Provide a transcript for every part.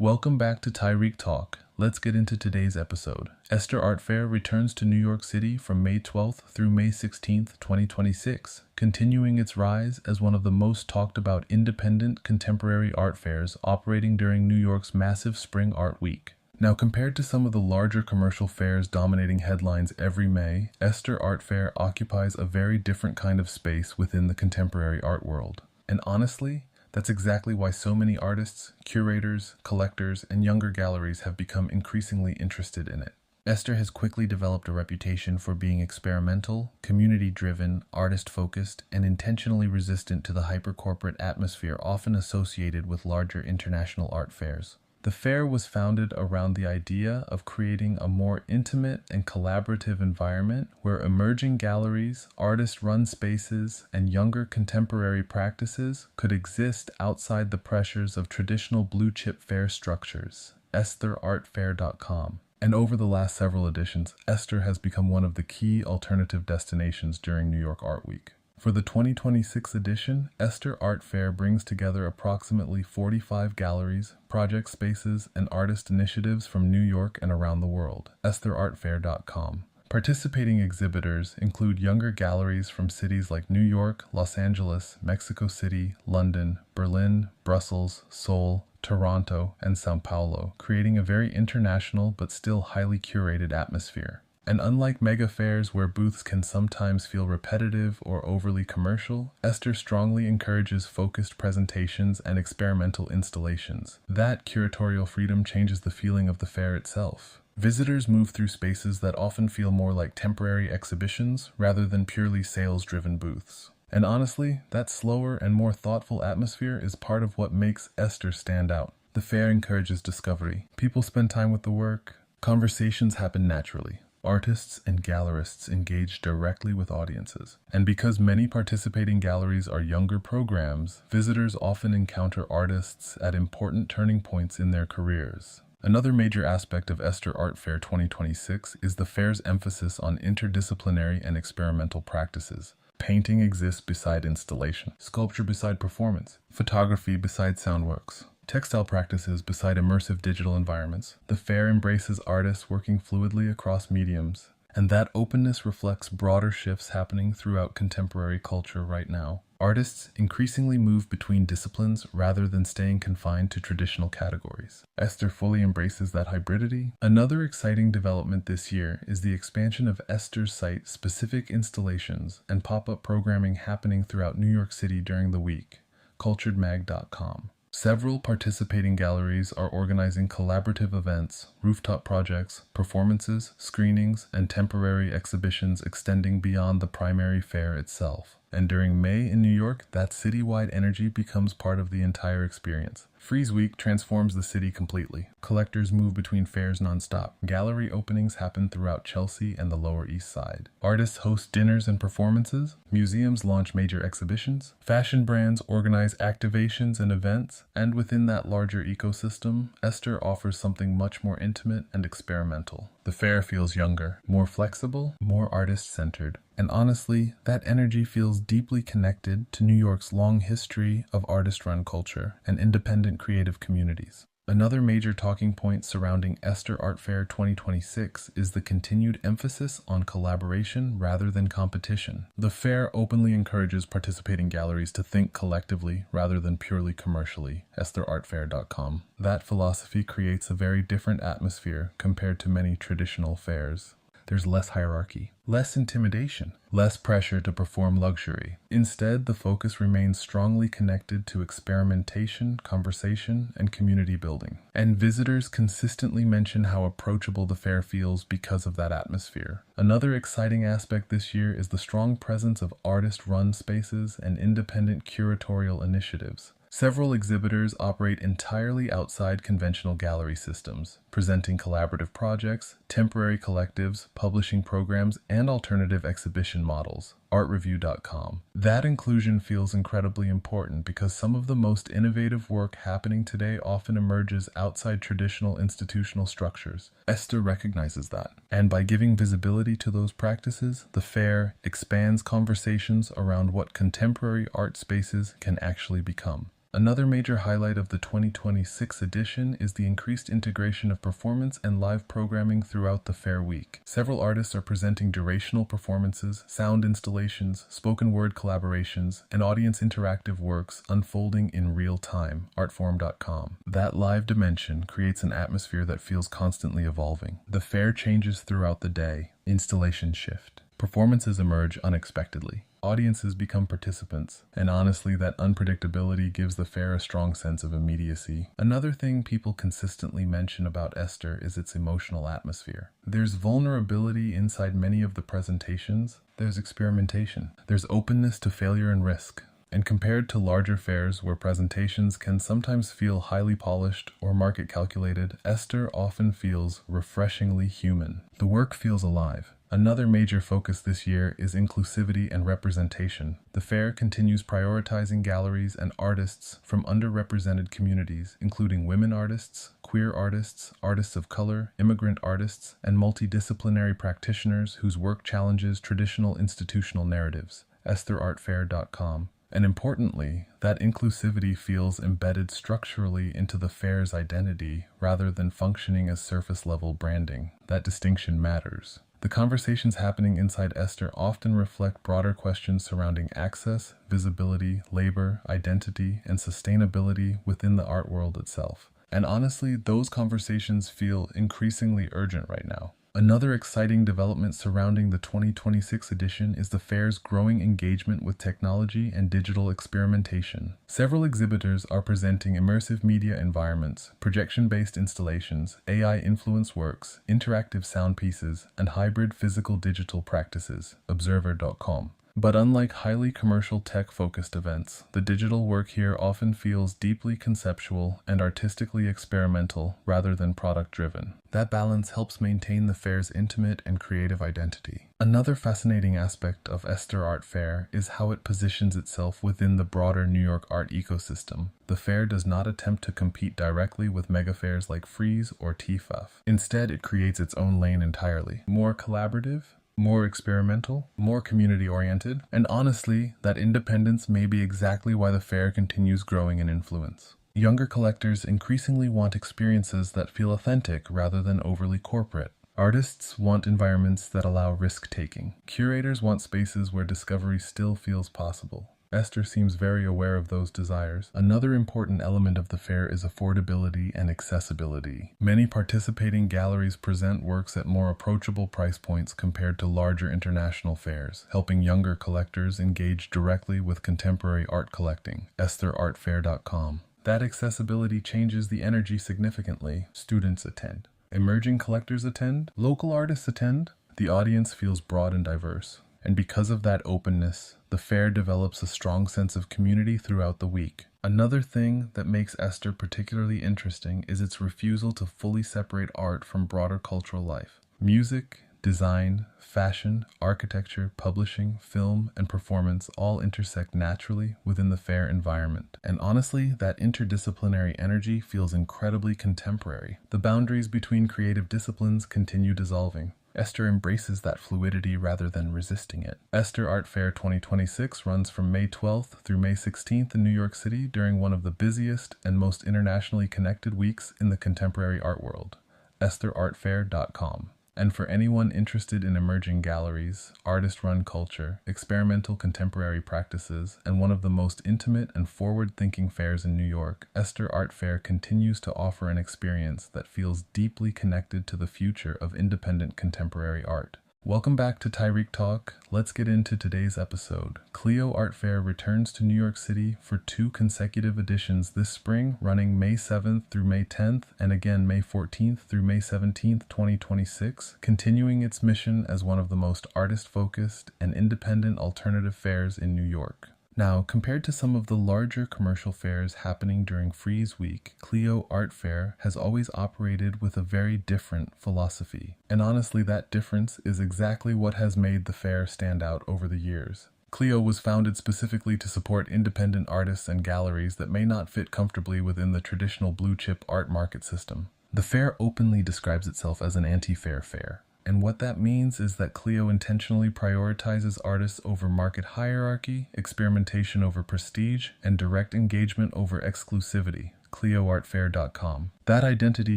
Welcome back to Tarik Talk. Let's get into today's episode. Esther Art Fair returns to New York City from May 12th through May 16th, 2026, continuing its rise as one of the most talked about independent contemporary art fairs operating during New York's massive Spring Art Week. Now, compared to some of the larger commercial fairs dominating headlines every May, Esther Art Fair occupies a very different kind of space within the contemporary art world. And honestly, that's exactly why so many artists, curators, collectors, and younger galleries have become increasingly interested in it. Esther has quickly developed a reputation for being experimental, community-driven, artist-focused, and intentionally resistant to the hyper-corporate atmosphere often associated with larger international art fairs. The fair was founded around the idea of creating a more intimate and collaborative environment where emerging galleries, artist-run spaces, and younger contemporary practices could exist outside the pressures of traditional blue-chip fair structures. EstherArtFair.com. And over the last several editions, Esther has become one of the key alternative destinations during New York Art Week. For the 2026 edition, Esther Art Fair brings together approximately 45 galleries, project spaces, and artist initiatives from New York and around the world. EstherArtFair.com. Participating exhibitors include younger galleries from cities like New York, Los Angeles, Mexico City, London, Berlin, Brussels, Seoul, Toronto, and São Paulo, creating a very international but still highly curated atmosphere. And unlike mega fairs where booths can sometimes feel repetitive or overly commercial, Esther strongly encourages focused presentations and experimental installations. That curatorial freedom changes the feeling of the fair itself. Visitors move through spaces that often feel more like temporary exhibitions rather than purely sales-driven booths. And honestly, that slower and more thoughtful atmosphere is part of what makes Esther stand out. The fair encourages discovery. People spend time with the work. Conversations happen naturally. Artists and gallerists engage directly with audiences. And because many participating galleries are younger programs, visitors often encounter artists at important turning points in their careers. Another major aspect of Esther Art Fair 2026 is the fair's emphasis on interdisciplinary and experimental practices. Painting exists beside installation, sculpture beside performance, photography beside soundworks, textile practices beside immersive digital environments. The fair embraces artists working fluidly across mediums, and that openness reflects broader shifts happening throughout contemporary culture right now. Artists increasingly move between disciplines rather than staying confined to traditional categories. Esther fully embraces that hybridity. Another exciting development this year is the expansion of Esther's site-specific installations and pop-up programming happening throughout New York City during the week. CulturedMag.com. Several participating galleries are organizing collaborative events, rooftop projects, performances, screenings, and temporary exhibitions extending beyond the primary fair itself. And during May in New York, that citywide energy becomes part of the entire experience. Frieze Week transforms the city completely. Collectors move between fairs nonstop. Gallery openings happen throughout Chelsea and the Lower East Side. Artists host dinners and performances. Museums launch major exhibitions. Fashion brands organize activations and events. And within that larger ecosystem, Esther offers something much more intimate and experimental. The fair feels younger, more flexible, more artist-centered. And honestly, that energy feels deeply connected to New York's long history of artist-run culture and independent creative communities. Another major talking point surrounding Esther Art Fair 2026 is the continued emphasis on collaboration rather than competition. The fair openly encourages participating galleries to think collectively rather than purely commercially. EstherArtFair.com. That philosophy creates a very different atmosphere compared to many traditional fairs. There's less hierarchy, less intimidation, less pressure to perform luxury. Instead, the focus remains strongly connected to experimentation, conversation, and community building. And visitors consistently mention how approachable the fair feels because of that atmosphere. Another exciting aspect this year is the strong presence of artist-run spaces and independent curatorial initiatives. Several exhibitors operate entirely outside conventional gallery systems, presenting collaborative projects, temporary collectives, publishing programs, and alternative exhibition models. ArtReview.com. That inclusion feels incredibly important because some of the most innovative work happening today often emerges outside traditional institutional structures. Esther recognizes that, and by giving visibility to those practices, the fair expands conversations around what contemporary art spaces can actually become. Another major highlight of the 2026 edition is the increased integration of performance and live programming throughout the fair week. Several artists are presenting durational performances, sound installations, spoken word collaborations, and audience interactive works unfolding in real time, artforum.com. That live dimension creates an atmosphere that feels constantly evolving. The fair changes throughout the day, installations shift. Performances emerge unexpectedly. Audiences become participants, and honestly, that unpredictability gives the fair a strong sense of immediacy. Another thing people consistently mention about Esther is its emotional atmosphere. There's vulnerability inside many of the presentations, there's experimentation, there's openness to failure and risk. And compared to larger fairs where presentations can sometimes feel highly polished or market calculated, Esther often feels refreshingly human. The work feels alive. Another major focus this year is inclusivity and representation. The fair continues prioritizing galleries and artists from underrepresented communities, including women artists, queer artists, artists of color, immigrant artists, and multidisciplinary practitioners whose work challenges traditional institutional narratives. EstherArtFair.com. And importantly, that inclusivity feels embedded structurally into the fair's identity rather than functioning as surface-level branding. That distinction matters. The conversations happening inside Esther often reflect broader questions surrounding access, visibility, labor, identity, and sustainability within the art world itself. And honestly, those conversations feel increasingly urgent right now. Another exciting development surrounding the 2026 edition is the fair's growing engagement with technology and digital experimentation. Several exhibitors are presenting immersive media environments, projection-based installations, AI-influenced works, interactive sound pieces, and hybrid physical-digital practices. Observer.com. But unlike highly commercial tech-focused events, the digital work here often feels deeply conceptual and artistically experimental rather than product-driven. That balance helps maintain the fair's intimate and creative identity. Another fascinating aspect of Esther Art Fair is how it positions itself within the broader New York art ecosystem. The fair does not attempt to compete directly with mega fairs like Frieze or TEFAF. Instead, it creates its own lane entirely. More collaborative, more experimental, more community-oriented, and honestly, that independence may be exactly why the fair continues growing in influence. Younger collectors increasingly want experiences that feel authentic rather than overly corporate. Artists want environments that allow risk-taking. Curators want spaces where discovery still feels possible. Esther seems very aware of those desires. Another important element of the fair is affordability and accessibility. Many participating galleries present works at more approachable price points compared to larger international fairs, helping younger collectors engage directly with contemporary art collecting. EstherArtFair.com. That accessibility changes the energy significantly. Students attend. Emerging collectors attend. Local artists attend. The audience feels broad and diverse. And because of that openness, the fair develops a strong sense of community throughout the week. Another thing that makes Esther particularly interesting is its refusal to fully separate art from broader cultural life. Music, design, fashion, architecture, publishing, film, and performance all intersect naturally within the fair environment. And honestly, that interdisciplinary energy feels incredibly contemporary. The boundaries between creative disciplines continue dissolving. Esther embraces that fluidity rather than resisting it. Esther Art Fair 2026 runs from May 12th through May 16th in New York City during one of the busiest and most internationally connected weeks in the contemporary art world. EstherArtFair.com. And for anyone interested in emerging galleries, artist-run culture, experimental contemporary practices, and one of the most intimate and forward-thinking fairs in New York, Esther Art Fair continues to offer an experience that feels deeply connected to the future of independent contemporary art. Welcome back to Tarik Talk. Let's get into today's episode. Clio Art Fair returns to New York City for 2 consecutive editions this spring, running May 7th through May 10th, and again May 14th through May 17th, 2026, continuing its mission as one of the most artist-focused and independent alternative fairs in New York. Now, compared to some of the larger commercial fairs happening during Frieze Week, Clio Art Fair has always operated with a very different philosophy. And honestly, that difference is exactly what has made the fair stand out over the years. Clio was founded specifically to support independent artists and galleries that may not fit comfortably within the traditional blue-chip art market system. The fair openly describes itself as an anti-fair fair. And what that means is that Clio intentionally prioritizes artists over market hierarchy, experimentation over prestige, and direct engagement over exclusivity. ClioArtFair.com. That identity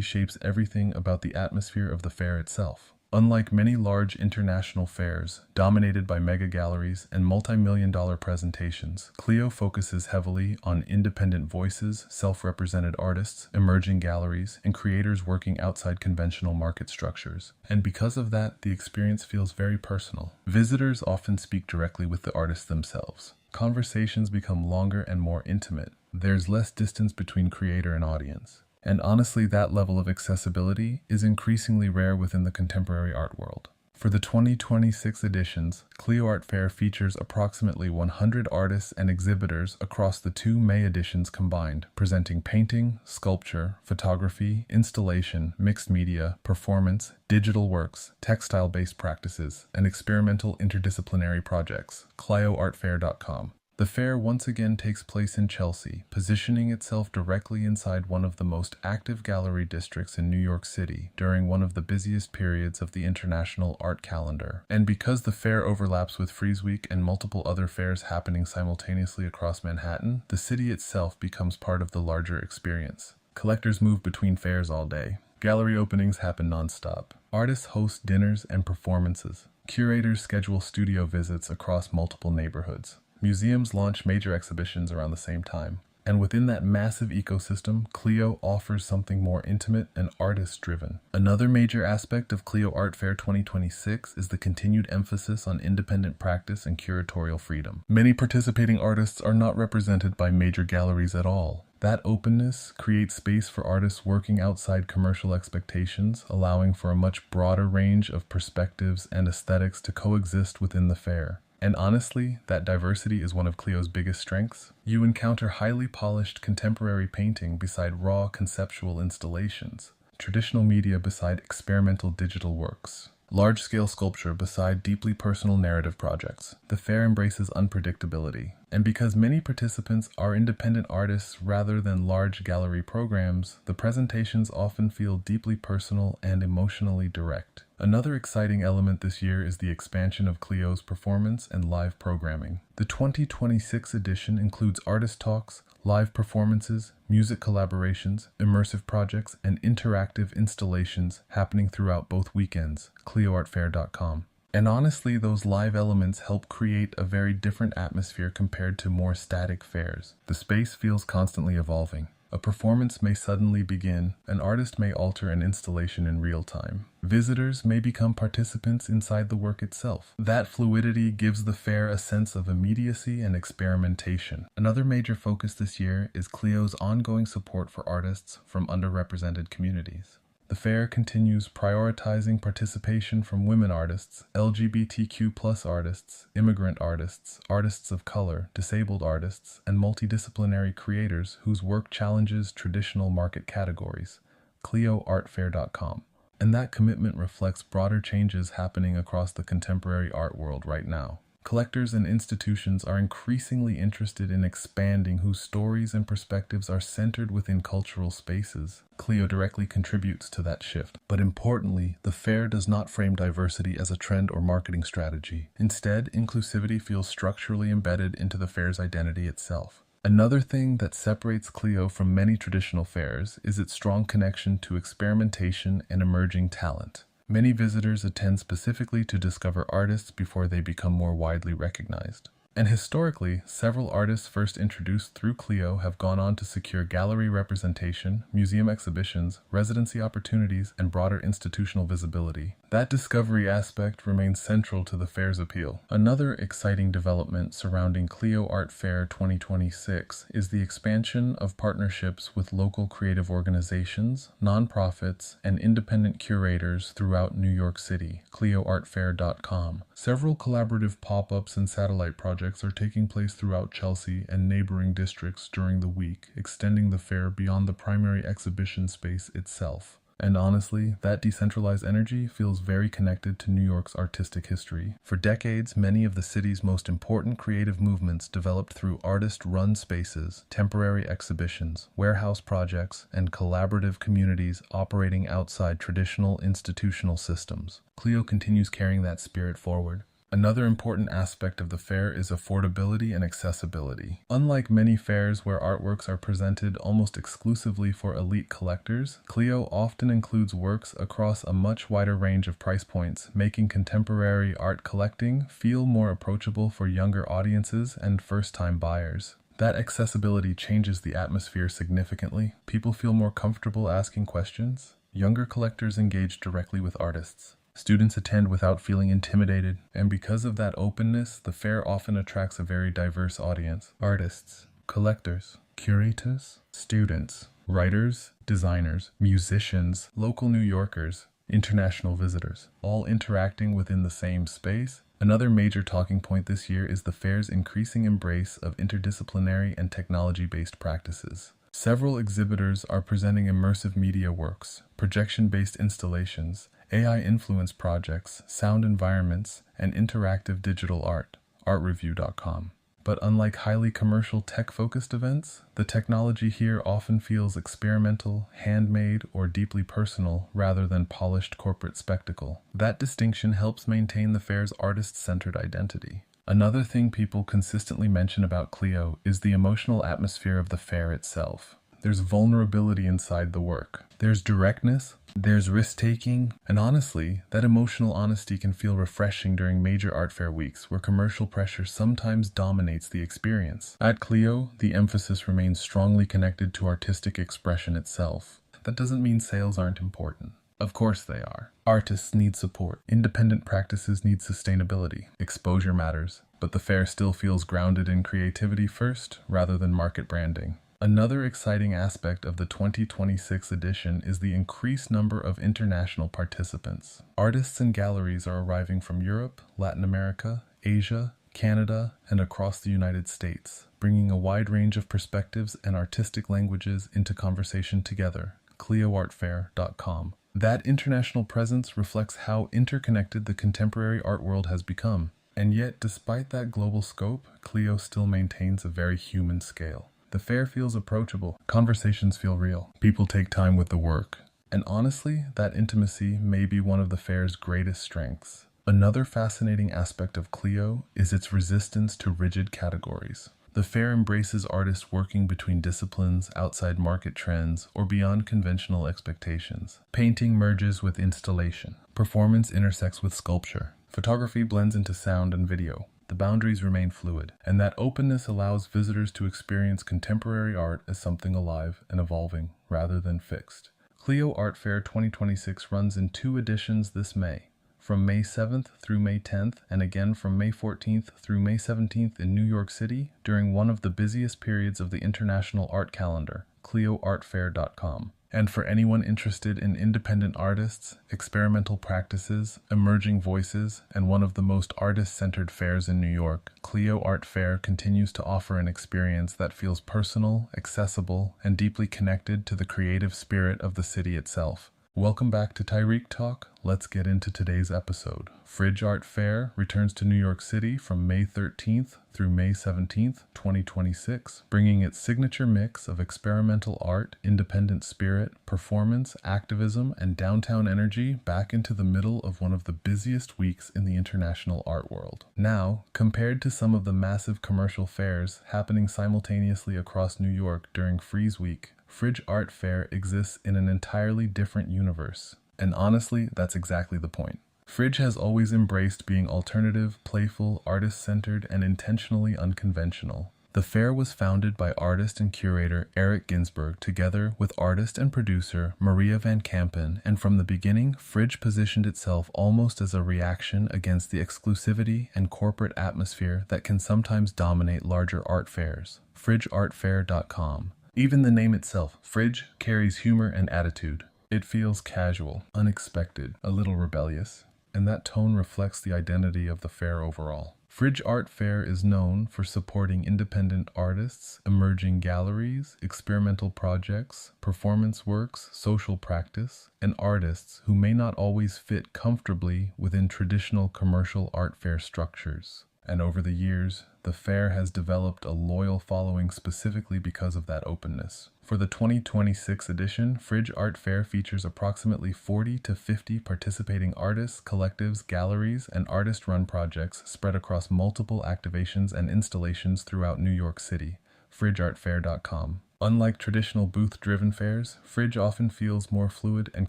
shapes everything about the atmosphere of the fair itself. Unlike many large international fairs, dominated by mega galleries and multi-million-dollar presentations, Clio focuses heavily on independent voices, self-represented artists, emerging galleries, and creators working outside conventional market structures. And because of that, the experience feels very personal. Visitors often speak directly with the artists themselves. Conversations become longer and more intimate. There's less distance between creator and audience. And honestly, that level of accessibility is increasingly rare within the contemporary art world. For the 2026 editions, Clio Art Fair features approximately 100 artists and exhibitors across the two May editions combined, presenting painting, sculpture, photography, installation, mixed media, performance, digital works, textile-based practices, and experimental interdisciplinary projects. ClioArtFair.com. The fair once again takes place in Chelsea, positioning itself directly inside one of the most active gallery districts in New York City during one of the busiest periods of the international art calendar. And because the fair overlaps with Frieze Week and multiple other fairs happening simultaneously across Manhattan, the city itself becomes part of the larger experience. Collectors move between fairs all day. Gallery openings happen nonstop. Artists host dinners and performances. Curators schedule studio visits across multiple neighborhoods. Museums launch major exhibitions around the same time. And within that massive ecosystem, Clio offers something more intimate and artist-driven. Another major aspect of Clio Art Fair 2026 is the continued emphasis on independent practice and curatorial freedom. Many participating artists are not represented by major galleries at all. That openness creates space for artists working outside commercial expectations, allowing for a much broader range of perspectives and aesthetics to coexist within the fair. And honestly, that diversity is one of Clio's biggest strengths. You encounter highly polished contemporary painting beside raw conceptual installations, traditional media beside experimental digital works, large-scale sculpture beside deeply personal narrative projects. The fair embraces unpredictability. And because many participants are independent artists rather than large gallery programs, the presentations often feel deeply personal and emotionally direct. Another exciting element this year is the expansion of Clio's performance and live programming. The 2026 edition includes artist talks, live performances, music collaborations, immersive projects, and interactive installations happening throughout both weekends. ClioArtFair.com. And honestly, those live elements help create a very different atmosphere compared to more static fairs. The space feels constantly evolving. A performance may suddenly begin, an artist may alter an installation in real time. Visitors may become participants inside the work itself. That fluidity gives the fair a sense of immediacy and experimentation. Another major focus this year is Clio's ongoing support for artists from underrepresented communities. The fair continues prioritizing participation from women artists, LGBTQ+ artists, immigrant artists, artists of color, disabled artists, and multidisciplinary creators whose work challenges traditional market categories. ClioArtFair.com. And that commitment reflects broader changes happening across the contemporary art world right now. Collectors and institutions are increasingly interested in expanding whose stories and perspectives are centered within cultural spaces. Clio directly contributes to that shift. But importantly, the fair does not frame diversity as a trend or marketing strategy. Instead, inclusivity feels structurally embedded into the fair's identity itself. Another thing that separates Clio from many traditional fairs is its strong connection to experimentation and emerging talent. Many visitors attend specifically to discover artists before they become more widely recognized. And historically, several artists first introduced through Clio have gone on to secure gallery representation, museum exhibitions, residency opportunities, and broader institutional visibility. That discovery aspect remains central to the fair's appeal. Another exciting development surrounding Clio Art Fair 2026 is the expansion of partnerships with local creative organizations, nonprofits, and independent curators throughout New York City. ClioArtFair.com. Several collaborative pop-ups and satellite projects are taking place throughout Chelsea and neighboring districts during the week, extending the fair beyond the primary exhibition space itself. And honestly, that decentralized energy feels very connected to New York's artistic history. For decades, many of the city's most important creative movements developed through artist-run spaces, temporary exhibitions, warehouse projects, and collaborative communities operating outside traditional institutional systems. Clio continues carrying that spirit forward. Another important aspect of the fair is affordability and accessibility. Unlike many fairs where artworks are presented almost exclusively for elite collectors, Clio often includes works across a much wider range of price points, making contemporary art collecting feel more approachable for younger audiences and first-time buyers. That accessibility changes the atmosphere significantly. People feel more comfortable asking questions. Younger collectors engage directly with artists. Students attend without feeling intimidated, and because of that openness, the fair often attracts a very diverse audience. Artists, collectors, curators, students, writers, designers, musicians, local New Yorkers, international visitors, all interacting within the same space. Another major talking point this year is the fair's increasing embrace of interdisciplinary and technology-based practices. Several exhibitors are presenting immersive media works, projection-based installations, AI-influenced projects, sound environments, and interactive digital art, artreview.com. But unlike highly commercial tech-focused events, the technology here often feels experimental, handmade, or deeply personal rather than polished corporate spectacle. That distinction helps maintain the fair's artist-centered identity. Another thing people consistently mention about Clio is the emotional atmosphere of the fair itself. There's vulnerability inside the work. There's directness, there's risk-taking, and honestly, that emotional honesty can feel refreshing during major art fair weeks where commercial pressure sometimes dominates the experience. At Clio, the emphasis remains strongly connected to artistic expression itself. That doesn't mean sales aren't important. Of course they are. Artists need support. Independent practices need sustainability. Exposure matters, but the fair still feels grounded in creativity first, rather than market branding. Another exciting aspect of the 2026 edition is the increased number of international participants. Artists and galleries are arriving from Europe, Latin America, Asia, Canada, and across the United States, bringing a wide range of perspectives and artistic languages into conversation together. ClioArtFair.com. That international presence reflects how interconnected the contemporary art world has become. And yet, despite that global scope, Clio still maintains a very human scale. The fair feels approachable, conversations feel real, people take time with the work. And honestly, that intimacy may be one of the fair's greatest strengths. Another fascinating aspect of Clio is its resistance to rigid categories. The fair embraces artists working between disciplines, outside market trends, or beyond conventional expectations. Painting merges with installation. Performance intersects with sculpture. Photography blends into sound and video. The boundaries remain fluid, and that openness allows visitors to experience contemporary art as something alive and evolving, rather than fixed. Clio Art Fair 2026 runs in 2 editions this May, from May 7th through May 10th, and again from May 14th through May 17th in New York City during one of the busiest periods of the international art calendar, ClioArtFair.com. And for anyone interested in independent artists, experimental practices, emerging voices, and one of the most artist-centered fairs in New York, Clio Art Fair continues to offer an experience that feels personal, accessible, and deeply connected to the creative spirit of the city itself. Welcome back to Tarik Talk. Let's get into today's episode. Frieze Art Fair returns to New York City from May 13th through May 17th, 2026, bringing its signature mix of experimental art, independent spirit, performance, activism, and downtown energy back into the middle of one of the busiest weeks in the international art world. Now, compared to some of the massive commercial fairs happening simultaneously across New York during Frieze Week, Frieze Art Fair exists in an entirely different universe. And honestly, that's exactly the point. Frieze has always embraced being alternative, playful, artist-centered, and intentionally unconventional. The fair was founded by artist and curator Eric Ginsberg together with artist and producer Maria Van Kampen, and from the beginning, Frieze positioned itself almost as a reaction against the exclusivity and corporate atmosphere that can sometimes dominate larger art fairs. FrizeArtFair.com. Even the name itself, Frieze, carries humor and attitude. It feels casual, unexpected, a little rebellious, and that tone reflects the identity of the fair overall. Frieze Art Fair is known for supporting independent artists, emerging galleries, experimental projects, performance works, social practice, and artists who may not always fit comfortably within traditional commercial art fair structures. And over the years, the fair has developed a loyal following specifically because of that openness. For the 2026 edition, Frieze Art Fair features approximately 40 to 50 participating artists, collectives, galleries, and artist-run projects spread across multiple activations and installations throughout New York City. FrizeArtFair.com. Unlike traditional booth-driven fairs, Frieze often feels more fluid and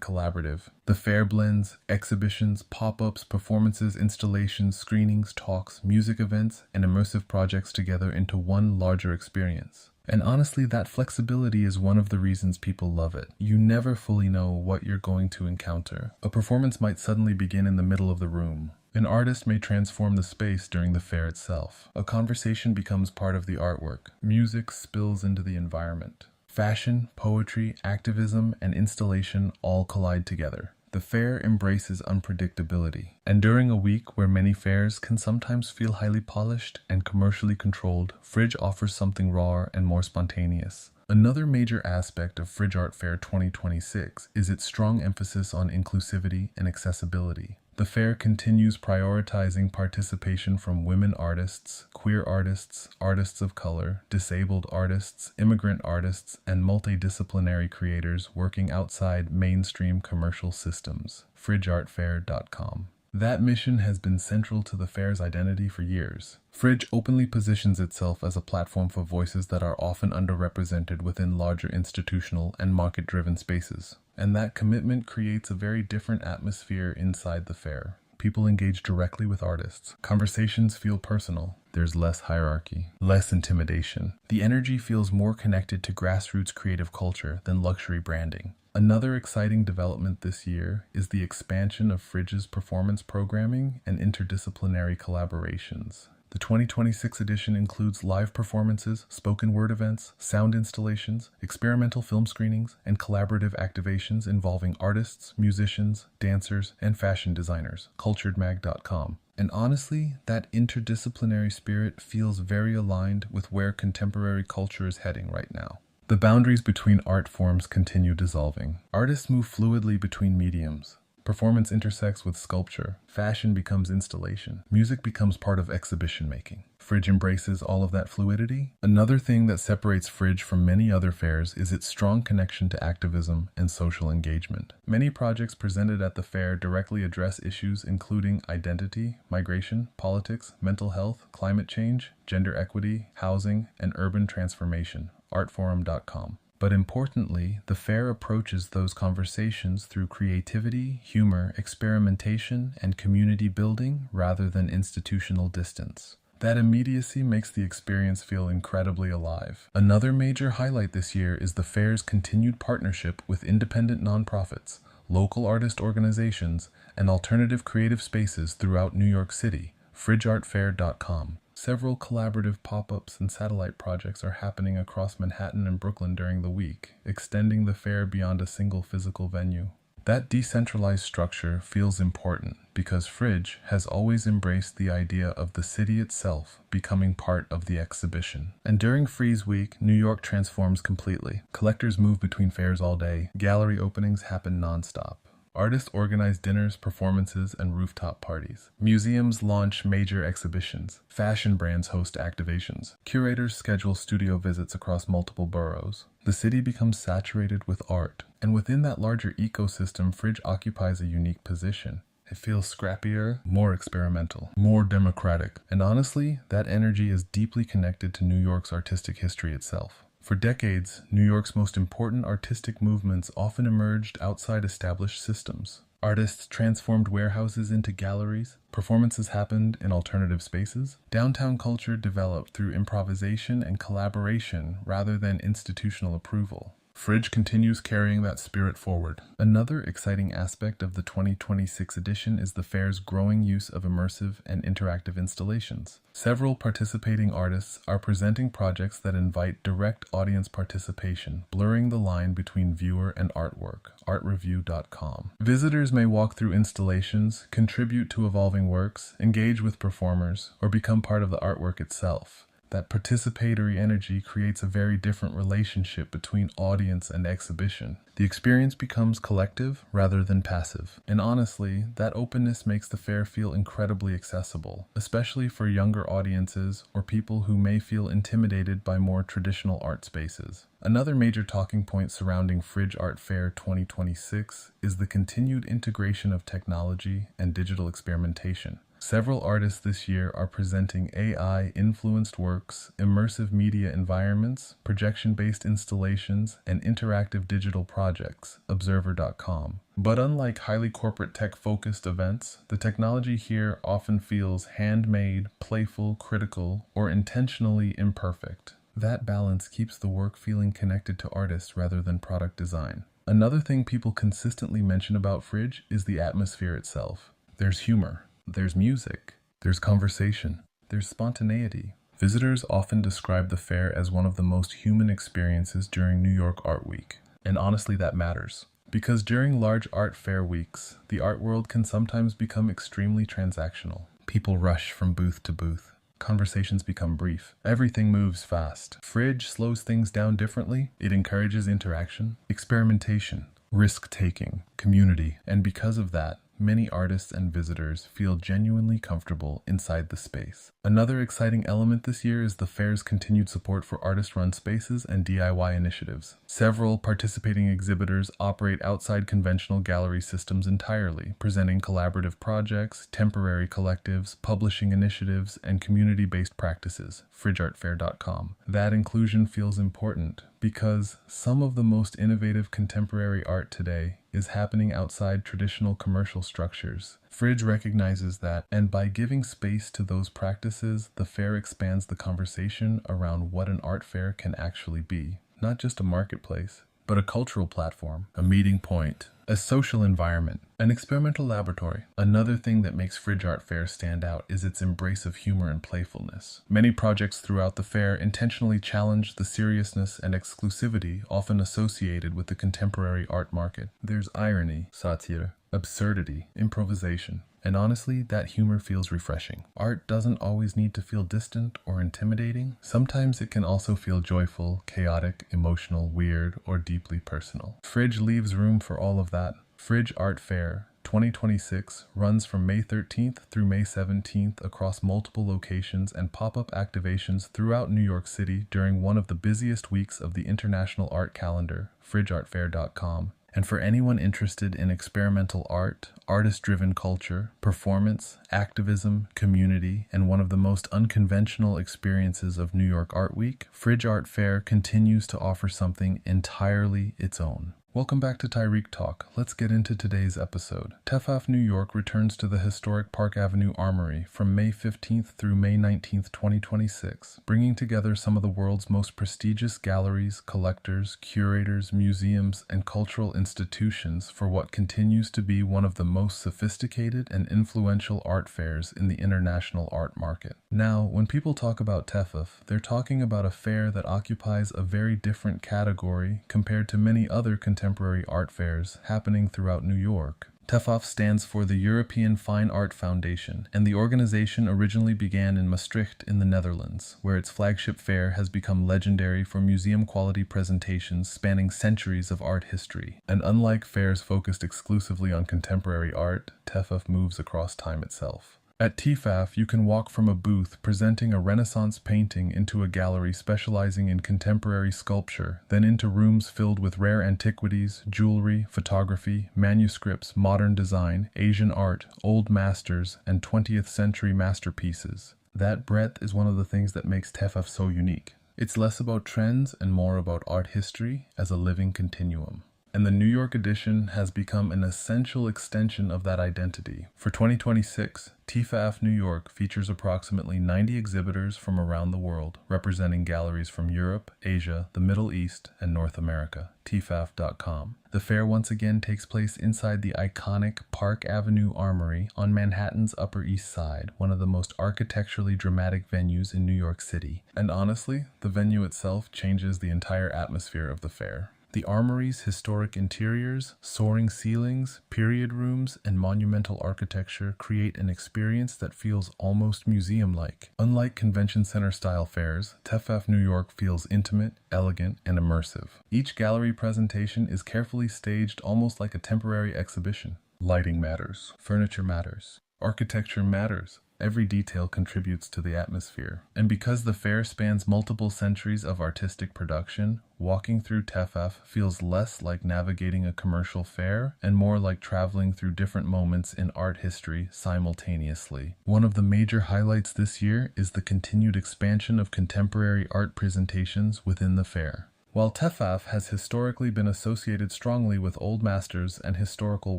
collaborative. The fair blends exhibitions, pop-ups, performances, installations, screenings, talks, music events, and immersive projects together into one larger experience. And honestly, that flexibility is one of the reasons people love it. You never fully know what you're going to encounter. A performance might suddenly begin in the middle of the room. An artist may transform the space during the fair itself. A conversation becomes part of the artwork. Music spills into the environment. Fashion, poetry, activism, and installation all collide together. The fair embraces unpredictability. And during a week where many fairs can sometimes feel highly polished and commercially controlled, Frieze offers something raw and more spontaneous. Another major aspect of Frieze Art Fair 2026 is its strong emphasis on inclusivity and accessibility. The fair continues prioritizing participation from women artists, queer artists, artists of color, disabled artists, immigrant artists, and multidisciplinary creators working outside mainstream commercial systems. FrizeArtFair.com. That mission has been central to the fair's identity for years. Frieze openly positions itself as a platform for voices that are often underrepresented within larger institutional and market-driven spaces. And that commitment creates a very different atmosphere inside the fair. People engage directly with artists. Conversations feel personal. There's less hierarchy, less intimidation. The energy feels more connected to grassroots creative culture than luxury branding. Another exciting development this year is the expansion of Frize's performance programming and interdisciplinary collaborations. The 2026 edition includes live performances, spoken word events, sound installations, experimental film screenings, and collaborative activations involving artists, musicians, dancers, and fashion designers. CulturedMag.com. And honestly, that interdisciplinary spirit feels very aligned with where contemporary culture is heading right now. The boundaries between art forms continue dissolving. Artists move fluidly between mediums. Performance intersects with sculpture. Fashion becomes installation. Music becomes part of exhibition making. Frieze embraces all of that fluidity. Another thing that separates Frieze from many other fairs is its strong connection to activism and social engagement. Many projects presented at the fair directly address issues including identity, migration, politics, mental health, climate change, gender equity, housing, and urban transformation. Artforum.com. But importantly, the fair approaches those conversations through creativity, humor, experimentation, and community building rather than institutional distance. That immediacy makes the experience feel incredibly alive. Another major highlight this year is the fair's continued partnership with independent nonprofits, local artist organizations, and alternative creative spaces throughout New York City. FrizeArtFair.com. Several collaborative pop-ups and satellite projects are happening across Manhattan and Brooklyn during the week, extending the fair beyond a single physical venue. That decentralized structure feels important because Frieze has always embraced the idea of the city itself becoming part of the exhibition. And during Frieze Week, New York transforms completely. Collectors move between fairs all day. Gallery openings happen nonstop. Artists organize dinners, performances, and rooftop parties. Museums launch major exhibitions. Fashion brands host activations. Curators schedule studio visits across multiple boroughs. The city becomes saturated with art. And within that larger ecosystem, Frieze occupies a unique position. It feels scrappier, more experimental, more democratic. And honestly, that energy is deeply connected to New York's artistic history itself. For decades, New York's most important artistic movements often emerged outside established systems. Artists transformed warehouses into galleries, performances happened in alternative spaces, downtown culture developed through improvisation and collaboration rather than institutional approval. Frieze continues carrying that spirit forward. Another exciting aspect of the 2026 edition is the fair's growing use of immersive and interactive installations. Several participating artists are presenting projects that invite direct audience participation, blurring the line between viewer and artwork. Artreview.com. Visitors may walk through installations, contribute to evolving works, engage with performers, or become part of the artwork itself. That participatory energy creates a very different relationship between audience and exhibition. The experience becomes collective rather than passive. And honestly, that openness makes the fair feel incredibly accessible, especially for younger audiences or people who may feel intimidated by more traditional art spaces. Another major talking point surrounding Frieze Art Fair 2026 is the continued integration of technology and digital experimentation. Several artists this year are presenting AI-influenced works, immersive media environments, projection-based installations, and interactive digital projects, Observer.com. But unlike highly corporate tech-focused events, the technology here often feels handmade, playful, critical, or intentionally imperfect. That balance keeps the work feeling connected to artists rather than product design. Another thing people consistently mention about Frieze is the atmosphere itself. There's humor. There's music, there's conversation, there's spontaneity. Visitors often describe the fair as one of the most human experiences during New York Art Week. And honestly, that matters. Because during large art fair weeks, the art world can sometimes become extremely transactional. People rush from booth to booth. Conversations become brief. Everything moves fast. Frieze slows things down differently. It encourages interaction, experimentation, risk-taking, community, and because of that, many artists and visitors feel genuinely comfortable inside the space. Another exciting element this year is the fair's continued support for artist-run spaces and DIY initiatives. Several participating exhibitors operate outside conventional gallery systems entirely, presenting collaborative projects, temporary collectives, publishing initiatives, and community-based practices. FrizeArtFair.com. That inclusion feels important because some of the most innovative contemporary art today is happening outside traditional commercial structures. Frieze recognizes that, and by giving space to those practices, the fair expands the conversation around what an art fair can actually be. Not just a marketplace, but a cultural platform, a meeting point, a social environment, an experimental laboratory. Another thing that makes Frieze Art Fair stand out is its embrace of humor and playfulness. Many projects throughout the fair intentionally challenge the seriousness and exclusivity often associated with the contemporary art market. There's irony, satire, absurdity, improvisation. And honestly, that humor feels refreshing. Art doesn't always need to feel distant or intimidating. Sometimes it can also feel joyful, chaotic, emotional, weird, or deeply personal. Frieze leaves room for all of that. Frieze Art Fair 2026 runs from May 13th through May 17th across multiple locations and pop-up activations throughout New York City during one of the busiest weeks of the International Art Calendar, FrizeArtFair.com. And for anyone interested in experimental art, artist-driven culture, performance, activism, community, and one of the most unconventional experiences of New York Art Week, Frieze Art Fair continues to offer something entirely its own. Welcome back to Tarik Talk. Let's get into today's episode. TEFAF New York returns to the historic Park Avenue Armory from May 15th through May 19th, 2026, bringing together some of the world's most prestigious galleries, collectors, curators, museums, and cultural institutions for what continues to be one of the most sophisticated and influential art fairs in the international art market. Now, when people talk about TEFAF, they're talking about a fair that occupies a very different category compared to many other contemporary art fairs happening throughout New York. TEFAF stands for the European Fine Art Foundation, and the organization originally began in Maastricht in the Netherlands, where its flagship fair has become legendary for museum-quality presentations spanning centuries of art history. And unlike fairs focused exclusively on contemporary art, TEFAF moves across time itself. At TEFAF, you can walk from a booth presenting a Renaissance painting into a gallery specializing in contemporary sculpture, then into rooms filled with rare antiquities, jewelry, photography, manuscripts, modern design, Asian art, old masters, and 20th century masterpieces. That breadth is one of the things that makes TEFAF so unique. It's less about trends and more about art history as a living continuum. and the New York edition has become an essential extension of that identity. For 2026, TEFAF New York features approximately 90 exhibitors from around the world, representing galleries from Europe, Asia, the Middle East, and North America. TEFAF.com. The fair once again takes place inside the iconic Park Avenue Armory on Manhattan's Upper East Side, one of the most architecturally dramatic venues in New York City. And honestly, the venue itself changes the entire atmosphere of the fair. The Armory's historic interiors, soaring ceilings, period rooms, and monumental architecture create an experience that feels almost museum-like. Unlike convention center-style fairs, TEFAF New York feels intimate, elegant, and immersive. Each gallery presentation is carefully staged almost like a temporary exhibition. Lighting matters. Furniture matters. Architecture matters. Every detail contributes to the atmosphere. And because the fair spans multiple centuries of artistic production, walking through TEFAF feels less like navigating a commercial fair and more like traveling through different moments in art history simultaneously. One of the major highlights this year is the continued expansion of contemporary art presentations within the fair. While TEFAF has historically been associated strongly with old masters and historical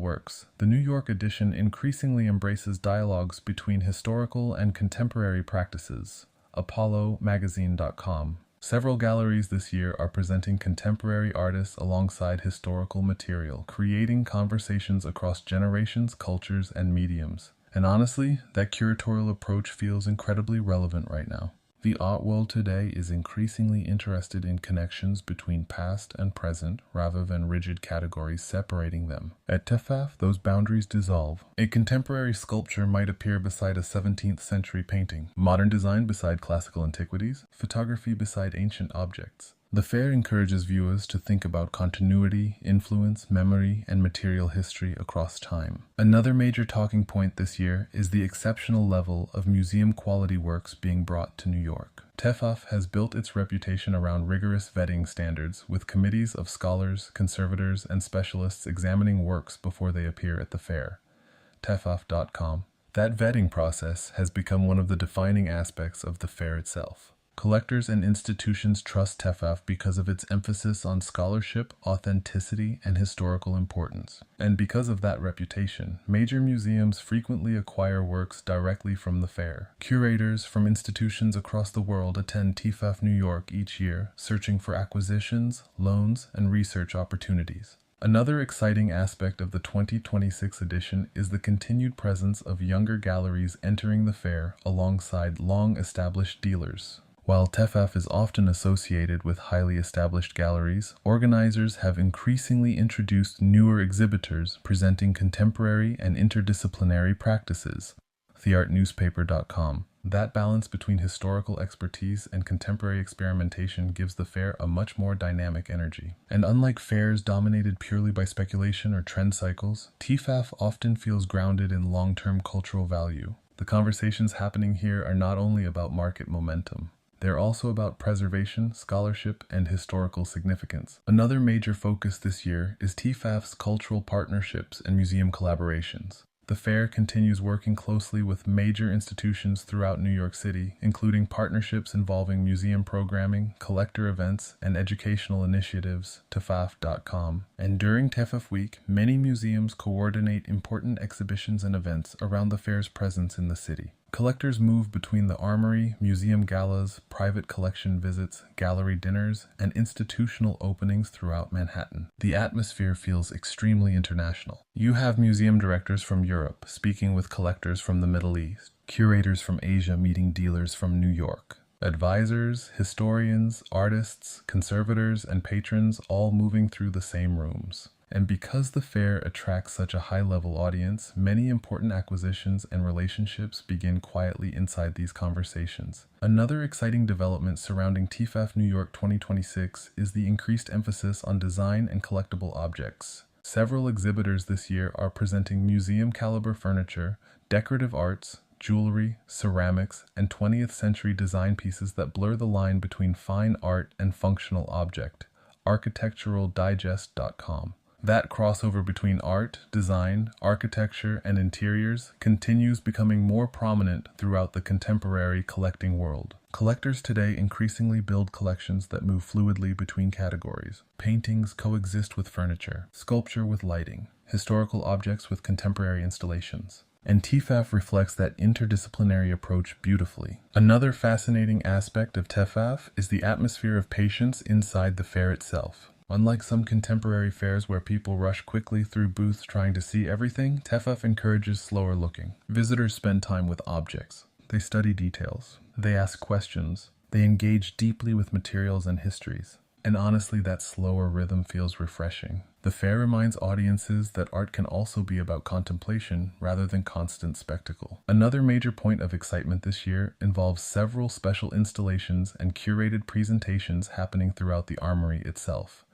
works, the New York edition increasingly embraces dialogues between historical and contemporary practices. ApolloMagazine.com. Several galleries this year are presenting contemporary artists alongside historical material, creating conversations across generations, cultures, and mediums. And honestly, that curatorial approach feels incredibly relevant right now. The art world today is increasingly interested in connections between past and present rather than rigid categories separating them. At TEFAF, those boundaries dissolve. A contemporary sculpture might appear beside a 17th century painting, modern design beside classical antiquities, photography beside ancient objects. The fair encourages viewers to think about continuity, influence, memory, and material history across time. Another major talking point this year is the exceptional level of museum-quality works being brought to New York. TEFAF has built its reputation around rigorous vetting standards, with committees of scholars, conservators, and specialists examining works before they appear at the fair. TEFAF.com. That vetting process has become one of the defining aspects of the fair itself. Collectors and institutions trust TEFAF because of its emphasis on scholarship, authenticity, and historical importance. And because of that reputation, major museums frequently acquire works directly from the fair. Curators from institutions across the world attend TEFAF New York each year, searching for acquisitions, loans, and research opportunities. Another exciting aspect of the 2026 edition is the continued presence of younger galleries entering the fair alongside long-established dealers. While TEFAF is often associated with highly established galleries, organizers have increasingly introduced newer exhibitors presenting contemporary and interdisciplinary practices. TheArtNewspaper.com. That balance between historical expertise and contemporary experimentation gives the fair a much more dynamic energy. And unlike fairs dominated purely by speculation or trend cycles, TEFAF often feels grounded in long-term cultural value. The conversations happening here are not only about market momentum. They're also about preservation, scholarship, and historical significance. Another major focus this year is TEFAF's cultural partnerships and museum collaborations. The fair continues working closely with major institutions throughout New York City, including partnerships involving museum programming, collector events, and educational initiatives, TEFAF.com. And during TEFAF Week, many museums coordinate important exhibitions and events around the fair's presence in the city. Collectors move between the Armory, museum galas, private collection visits, gallery dinners, and institutional openings throughout Manhattan. The atmosphere feels extremely international. You have museum directors from Europe speaking with collectors from the Middle East, curators from Asia meeting dealers from New York, advisors, historians, artists, conservators, and patrons all moving through the same rooms. And because the fair attracts such a high-level audience, many important acquisitions and relationships begin quietly inside these conversations. Another exciting development surrounding TEFAF New York 2026 is the increased emphasis on design and collectible objects. Several exhibitors this year are presenting museum-caliber furniture, decorative arts, jewelry, ceramics, and 20th century design pieces that blur the line between fine art and functional object. ArchitecturalDigest.com. That crossover between art, design, architecture, and interiors continues becoming more prominent throughout the contemporary collecting world. Collectors today increasingly build collections that move fluidly between categories. Paintings coexist with furniture, sculpture with lighting, historical objects with contemporary installations. And TEFAF reflects that interdisciplinary approach beautifully. Another fascinating aspect of TEFAF is the atmosphere of patience inside the fair itself. Unlike some contemporary fairs where people rush quickly through booths trying to see everything, TEFAF encourages slower looking. Visitors spend time with objects. They study details. They ask questions. They engage deeply with materials and histories. And honestly, that slower rhythm feels refreshing. The fair reminds audiences that art can also be about contemplation rather than constant spectacle. Another major point of excitement this year involves several special installations and curated presentations happening throughout the armory itself.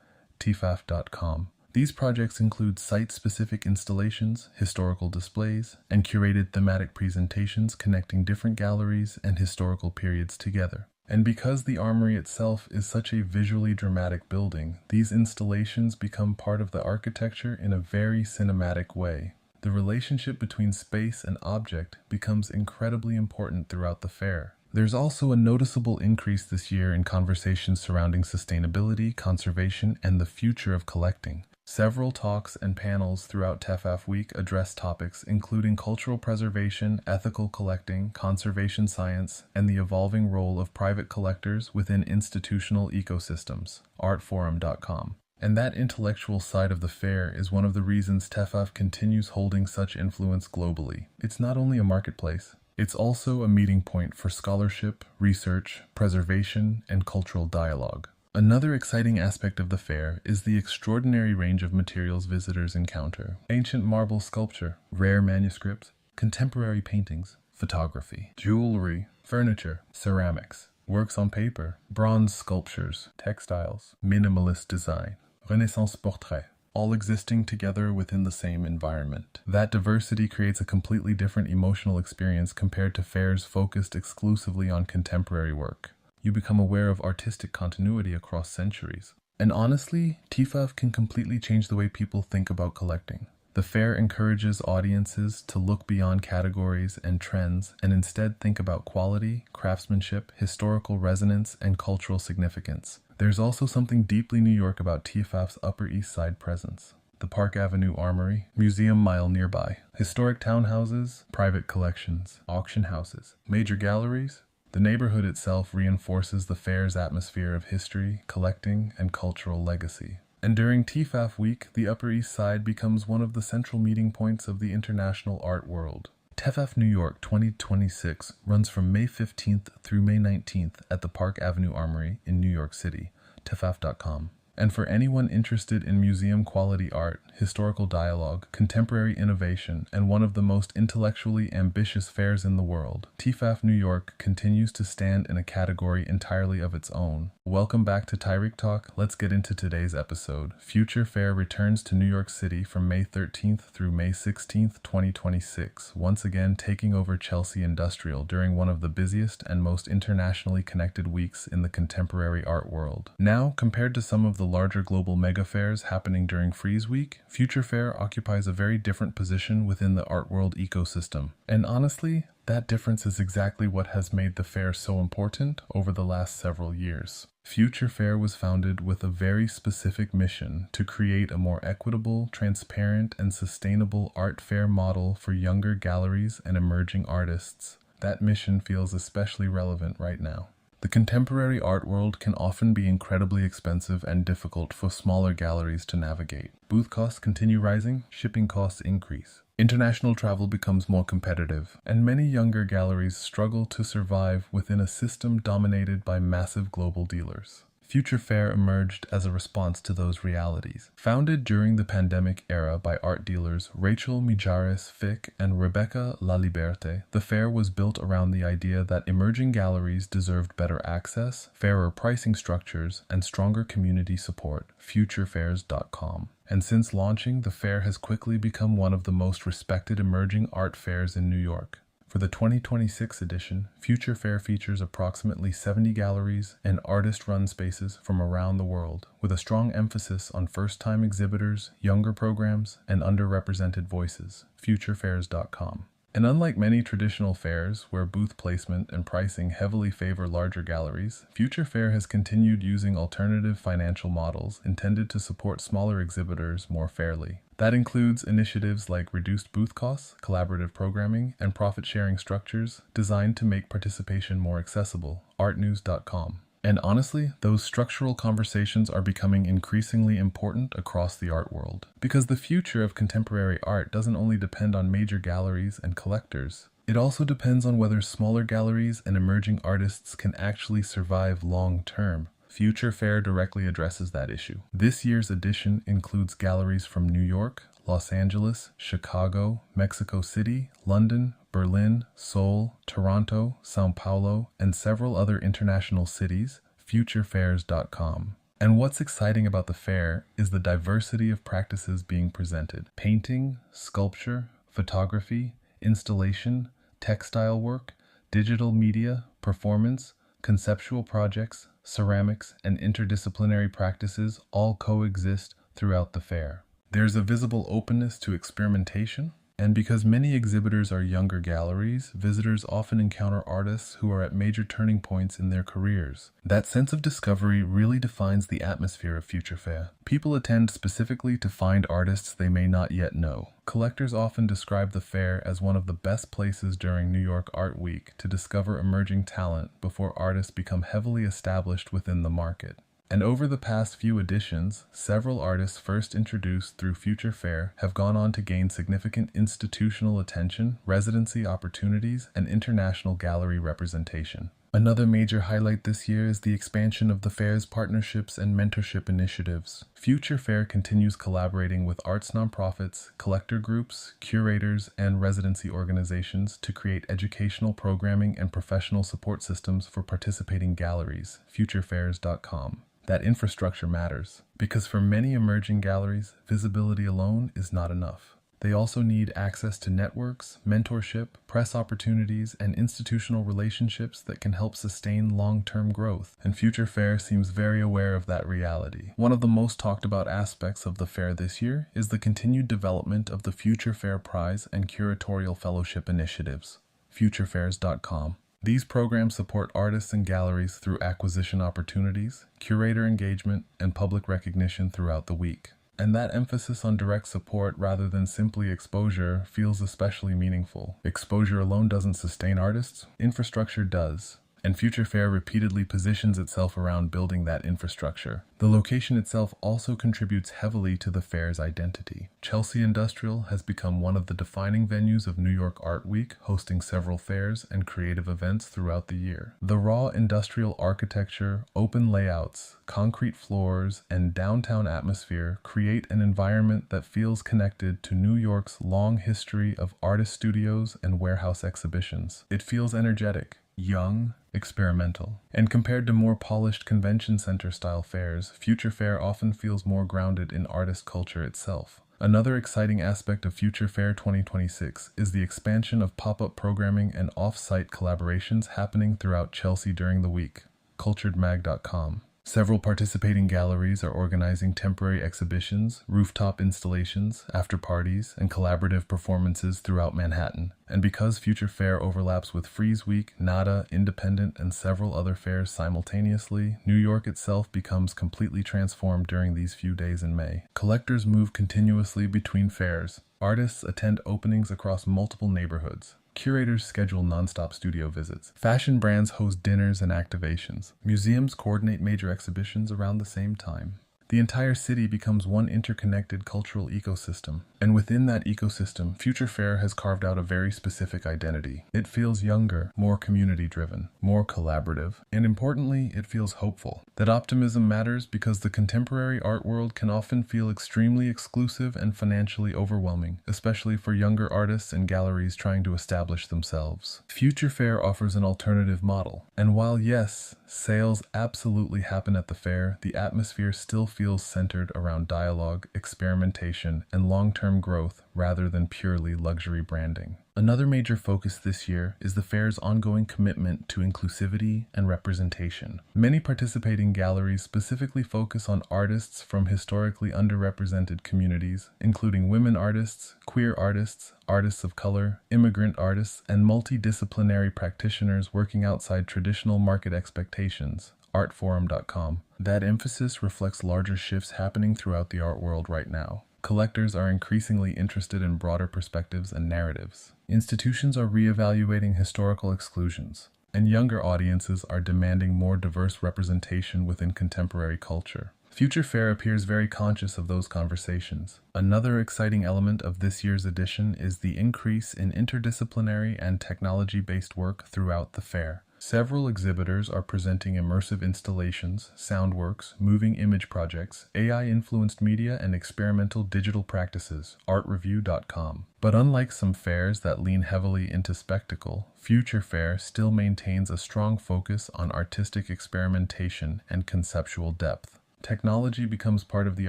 TEFAF.com. These projects include site-specific installations, historical displays, and curated thematic presentations connecting different galleries and historical periods together. And because the armory itself is such a visually dramatic building, these installations become part of the architecture in a very cinematic way. The relationship between space and object becomes incredibly important throughout the fair. There's also a noticeable increase this year in conversations surrounding sustainability, conservation, and the future of collecting. Several talks and panels throughout TEFAF Week address topics including cultural preservation, ethical collecting, conservation science, and the evolving role of private collectors within institutional ecosystems. Artforum.com. And that intellectual side of the fair is one of the reasons TEFAF continues holding such influence globally. It's not only a marketplace, it's also a meeting point for scholarship, research, preservation, and cultural dialogue. Another exciting aspect of the fair is the extraordinary range of materials visitors encounter. Ancient marble sculpture, rare manuscripts, contemporary paintings, photography, jewelry, furniture, ceramics, works on paper, bronze sculptures, textiles, minimalist design, Renaissance portrait, all existing together within the same environment. That diversity creates a completely different emotional experience compared to fairs focused exclusively on contemporary work. You become aware of artistic continuity across centuries. And honestly, TEFAF can completely change the way people think about collecting. The fair encourages audiences to look beyond categories and trends and instead think about quality, craftsmanship, historical resonance, and cultural significance. There's also something deeply New York about TEFAF's Upper East Side presence. The Park Avenue Armory, Museum Mile nearby, historic townhouses, private collections, auction houses, major galleries. The neighborhood itself reinforces the fair's atmosphere of history, collecting, and cultural legacy. And during TEFAF Week, the Upper East Side becomes one of the central meeting points of the international art world. TEFAF New York 2026 runs from May 15th through May 19th at the Park Avenue Armory in New York City, TEFAF.com. And for anyone interested in museum-quality art, historical dialogue, contemporary innovation, and one of the most intellectually ambitious fairs in the world, TEFAF New York continues to stand in a category entirely of its own. Welcome back to Tarik Talk. Let's get into today's episode. Future Fair returns to New York City from May 13th through May 16th, 2026, once again taking over Chelsea Industrial during one of the busiest and most internationally connected weeks in the contemporary art world. Now, compared to some of the larger global mega fairs happening during Frieze Week, Future Fair occupies a very different position within the art world ecosystem. And honestly, that difference is exactly what has made the fair so important over the last several years. Future Fair was founded with a very specific mission to create a more equitable, transparent, and sustainable art fair model for younger galleries and emerging artists. That mission feels especially relevant right now. The contemporary art world can often be incredibly expensive and difficult for smaller galleries to navigate. Booth costs continue rising, shipping costs increase. International travel becomes more competitive, and many younger galleries struggle to survive within a system dominated by massive global dealers. Future Fair emerged as a response to those realities. Founded during the pandemic era by art dealers Rachel Mijares Fick and Rebecca Laliberte, the fair was built around the idea that emerging galleries deserved better access, fairer pricing structures, and stronger community support. FutureFairs.com. And since launching, the fair has quickly become one of the most respected emerging art fairs in New York. For the 2026 edition, Future Fair features approximately 70 galleries and artist-run spaces from around the world, with a strong emphasis on first-time exhibitors, younger programs, and underrepresented voices. Futurefairs.com. And unlike many traditional fairs, where booth placement and pricing heavily favor larger galleries, Future Fair has continued using alternative financial models intended to support smaller exhibitors more fairly. That includes initiatives like reduced booth costs, collaborative programming, and profit-sharing structures designed to make participation more accessible. Artnews.com. And honestly, those structural conversations are becoming increasingly important across the art world. Because the future of contemporary art doesn't only depend on major galleries and collectors. It also depends on whether smaller galleries and emerging artists can actually survive long-term. Future Fair directly addresses that issue. This year's edition includes galleries from New York, Los Angeles, Chicago, Mexico City, London, Berlin, Seoul, Toronto, São Paulo, and several other international cities. Futurefairs.com. And what's exciting about the fair is the diversity of practices being presented. Painting, sculpture, photography, installation, textile work, digital media, performance, conceptual projects, ceramics, and interdisciplinary practices all coexist throughout the fair. There's a visible openness to experimentation, and because many exhibitors are younger galleries, visitors often encounter artists who are at major turning points in their careers. That sense of discovery really defines the atmosphere of Future Fair. People attend specifically to find artists they may not yet know. Collectors often describe the fair as one of the best places during New York Art Week to discover emerging talent before artists become heavily established within the market. And over the past few editions, several artists first introduced through Future Fair have gone on to gain significant institutional attention, residency opportunities, and international gallery representation. Another major highlight this year is the expansion of the fair's partnerships and mentorship initiatives. Future Fair continues collaborating with arts nonprofits, collector groups, curators, and residency organizations to create educational programming and professional support systems for participating galleries. Futurefairs.com. That infrastructure matters, because for many emerging galleries, visibility alone is not enough. They also need access to networks, mentorship, press opportunities, and institutional relationships that can help sustain long-term growth, and Future Fair seems very aware of that reality. One of the most talked about aspects of the fair this year is the continued development of the Future Fair Prize and Curatorial Fellowship initiatives. Futurefairs.com. These programs support artists and galleries through acquisition opportunities, curator engagement, and public recognition throughout the week. And that emphasis on direct support rather than simply exposure feels especially meaningful. Exposure alone doesn't sustain artists, infrastructure does. And Future Fair repeatedly positions itself around building that infrastructure. The location itself also contributes heavily to the fair's identity. Chelsea Industrial has become one of the defining venues of New York Art Week, hosting several fairs and creative events throughout the year. The raw industrial architecture, open layouts, concrete floors, and downtown atmosphere create an environment that feels connected to New York's long history of artist studios and warehouse exhibitions. It feels energetic, young, experimental. And compared to more polished convention center style fairs, Future Fair often feels more grounded in artist culture itself. Another exciting aspect of Future Fair 2026 is the expansion of pop-up programming and off-site collaborations happening throughout Chelsea during the week. Culturedmag.com. Several participating galleries are organizing temporary exhibitions, rooftop installations, after-parties, and collaborative performances throughout Manhattan. And because Future Fair overlaps with Frieze Week, NADA, Independent, and several other fairs simultaneously, New York itself becomes completely transformed during these few days in May. Collectors move continuously between fairs. Artists attend openings across multiple neighborhoods. Curators schedule nonstop studio visits. Fashion brands host dinners and activations. Museums coordinate major exhibitions around the same time. The entire city becomes one interconnected cultural ecosystem. And within that ecosystem, Future Fair has carved out a very specific identity. It feels younger, more community-driven, more collaborative, and importantly, it feels hopeful. That optimism matters because the contemporary art world can often feel extremely exclusive and financially overwhelming, especially for younger artists and galleries trying to establish themselves. Future Fair offers an alternative model. And while yes, sales absolutely happen at the fair, the atmosphere still feels centered around dialogue, experimentation, and long-term growth rather than purely luxury branding. Another major focus this year is the fair's ongoing commitment to inclusivity and representation. Many participating galleries specifically focus on artists from historically underrepresented communities, including women artists, queer artists, artists of color, immigrant artists, and multidisciplinary practitioners working outside traditional market expectations. Artforum.com. That emphasis reflects larger shifts happening throughout the art world right now. Collectors are increasingly interested in broader perspectives and narratives. Institutions are reevaluating historical exclusions, and younger audiences are demanding more diverse representation within contemporary culture. Future Fair appears very conscious of those conversations. Another exciting element of this year's edition is the increase in interdisciplinary and technology-based work throughout the fair. Several exhibitors are presenting immersive installations, sound works, moving image projects, AI-influenced media, and experimental digital practices, artreview.com. But unlike some fairs that lean heavily into spectacle, Future Fair still maintains a strong focus on artistic experimentation and conceptual depth. Technology becomes part of the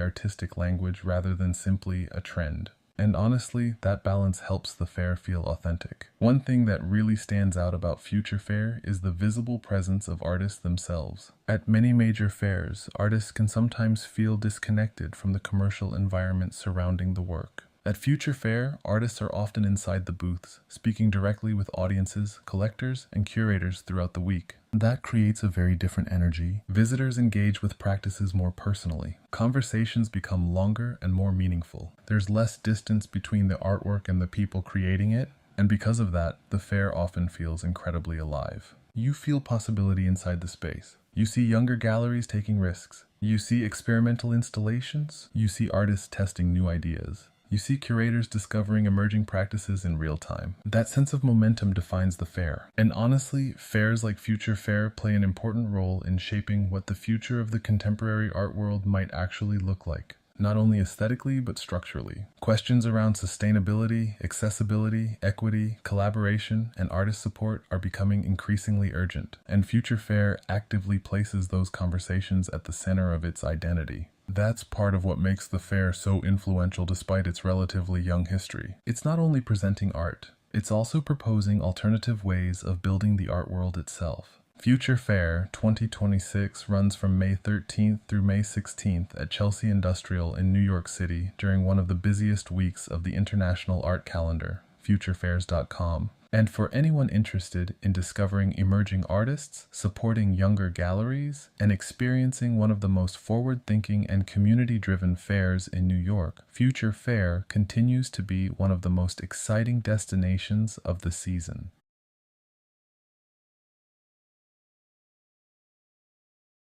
artistic language rather than simply a trend. And honestly, that balance helps the fair feel authentic. One thing that really stands out about Future Fair is the visible presence of artists themselves. At many major fairs, artists can sometimes feel disconnected from the commercial environment surrounding the work. At Future Fair, artists are often inside the booths, speaking directly with audiences, collectors, and curators throughout the week. That creates a very different energy. Visitors engage with practices more personally. Conversations become longer and more meaningful. There's less distance between the artwork and the people creating it, and because of that, the fair often feels incredibly alive. You feel possibility inside the space. You see younger galleries taking risks. You see experimental installations. You see artists testing new ideas. You see curators discovering emerging practices in real time. That sense of momentum defines the fair. And honestly, fairs like Future Fair play an important role in shaping what the future of the contemporary art world might actually look like. Not only aesthetically, but structurally. Questions around sustainability, accessibility, equity, collaboration, and artist support are becoming increasingly urgent. And Future Fair actively places those conversations at the center of its identity. That's part of what makes the fair so influential despite its relatively young history. It's not only presenting art, it's also proposing alternative ways of building the art world itself. Future Fair 2026 runs from May 13th through May 16th at Chelsea Industrial in New York City during one of the busiest weeks of the International Art Calendar, futurefairs.com. And for anyone interested in discovering emerging artists, supporting younger galleries, and experiencing one of the most forward-thinking and community-driven fairs in New York, Future Fair continues to be one of the most exciting destinations of the season.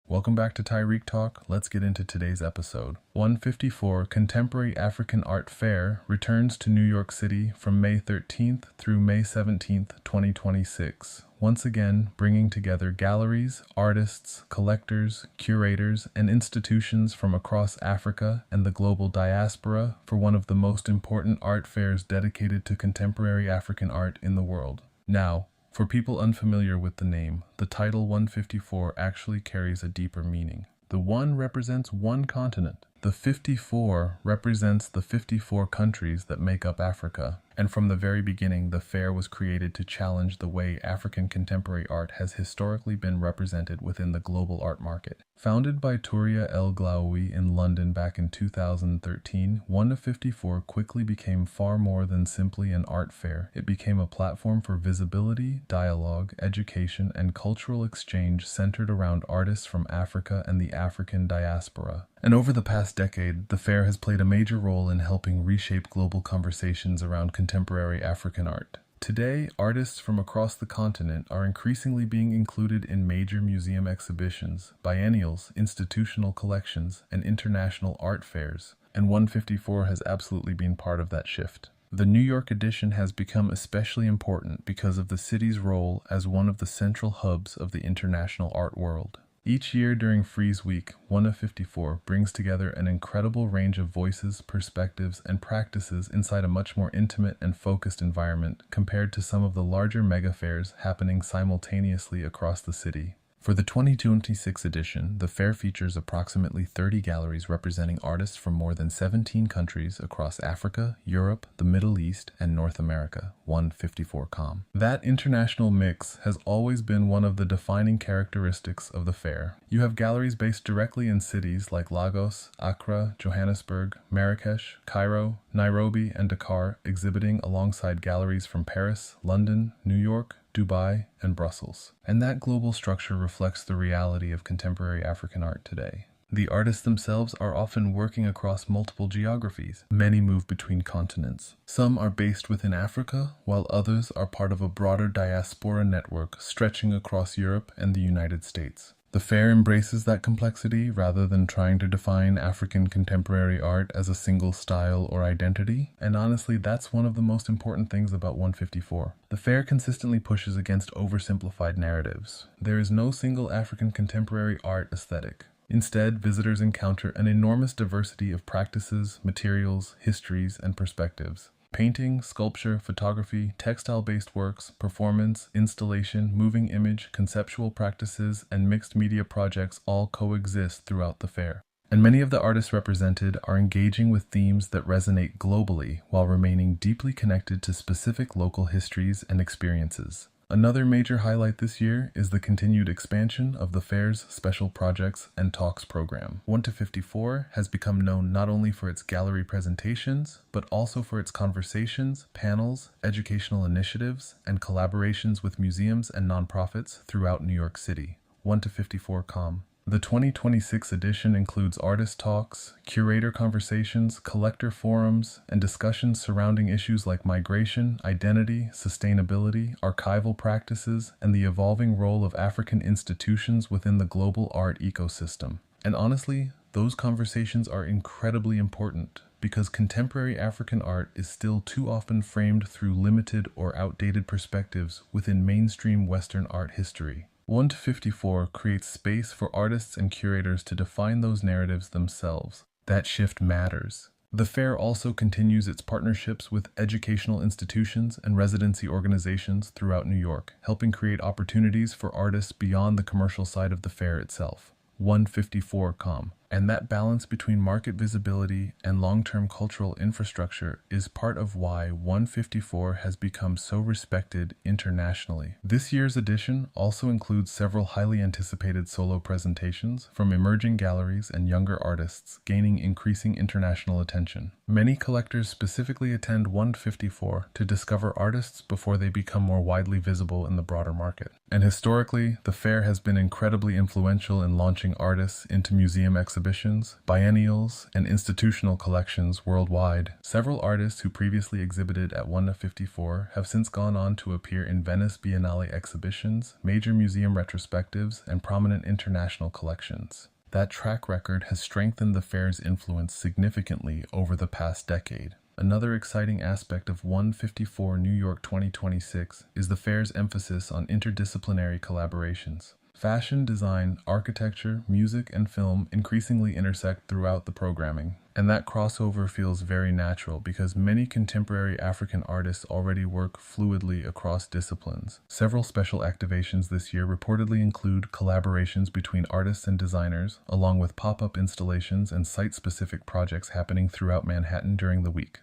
Welcome back to Tarik Talk. Let's get into today's episode. 154 Contemporary African Art Fair returns to New York City from May 13th through May 17th, 2026. Once again, bringing together galleries, artists, collectors, curators, and institutions from across Africa and the global diaspora for one of the most important art fairs dedicated to contemporary African art in the world. Now, for people unfamiliar with the name, the title 154 actually carries a deeper meaning. The 1 represents one continent. The 54 represents the 54 countries that make up Africa. And from the very beginning, the fair was created to challenge the way African contemporary art has historically been represented within the global art market. Founded by Touria El Glaoui in London back in 2013, 154 quickly became far more than simply an art fair. It became a platform for visibility, dialogue, education, and cultural exchange centered around artists from Africa and the African diaspora. And over the past decade, the fair has played a major role in helping reshape global conversations around contemporary African art. Today, artists from across the continent are increasingly being included in major museum exhibitions, biennials, institutional collections, and international art fairs, and 154 has absolutely been part of that shift. The New York edition has become especially important because of the city's role as one of the central hubs of the international art world. Each year during Frieze Week, 154 brings together an incredible range of voices, perspectives, and practices inside a much more intimate and focused environment compared to some of the larger mega fairs happening simultaneously across the city. For the 2026 edition, the fair features approximately 30 galleries representing artists from more than 17 countries across Africa, Europe, the Middle East, and North America, 154com. That international mix has always been one of the defining characteristics of the fair. You have galleries based directly in cities like Lagos, Accra, Johannesburg, Marrakesh, Cairo, Nairobi, and Dakar, exhibiting alongside galleries from Paris, London, New York, Dubai, and Brussels. And that global structure reflects the reality of contemporary African art today. The artists themselves are often working across multiple geographies. Many move between continents. Some are based within Africa, while others are part of a broader diaspora network stretching across Europe and the United States. The fair embraces that complexity rather than trying to define African contemporary art as a single style or identity, and honestly, that's one of the most important things about 154. The fair consistently pushes against oversimplified narratives. There is no single African contemporary art aesthetic. Instead, visitors encounter an enormous diversity of practices, materials, histories, and perspectives. Painting, sculpture, photography, textile-based works, performance, installation, moving image, conceptual practices, and mixed media projects all coexist throughout the fair. And many of the artists represented are engaging with themes that resonate globally while remaining deeply connected to specific local histories and experiences. Another major highlight this year is the continued expansion of the fair's special projects and talks program. 1-54 has become known not only for its gallery presentations, but also for its conversations, panels, educational initiatives, and collaborations with museums and nonprofits throughout New York City. 1-54com. The 2026 edition includes artist talks, curator conversations, collector forums, and discussions surrounding issues like migration, identity, sustainability, archival practices, and the evolving role of African institutions within the global art ecosystem. And honestly, those conversations are incredibly important because contemporary African art is still too often framed through limited or outdated perspectives within mainstream Western art history. 1-54 creates space for artists and curators to define those narratives themselves. That shift matters. The fair also continues its partnerships with educational institutions and residency organizations throughout New York, helping create opportunities for artists beyond the commercial side of the fair itself. 1-54com. And that balance between market visibility and long-term cultural infrastructure is part of why 1-54 has become so respected internationally. This year's edition also includes several highly anticipated solo presentations from emerging galleries and younger artists, gaining increasing international attention. Many collectors specifically attend 1-54 to discover artists before they become more widely visible in the broader market. And historically, the fair has been incredibly influential in launching artists into museum exhibitions, biennials, and institutional collections worldwide. Several artists who previously exhibited at 1-54 have since gone on to appear in Venice Biennale exhibitions, major museum retrospectives, and prominent international collections. That track record has strengthened the fair's influence significantly over the past decade. Another exciting aspect of 1-54 New York 2026 is the fair's emphasis on interdisciplinary collaborations. Fashion, design, architecture, music, and film increasingly intersect throughout the programming. And that crossover feels very natural because many contemporary African artists already work fluidly across disciplines. Several special activations this year reportedly include collaborations between artists and designers, along with pop-up installations and site-specific projects happening throughout Manhattan during the week.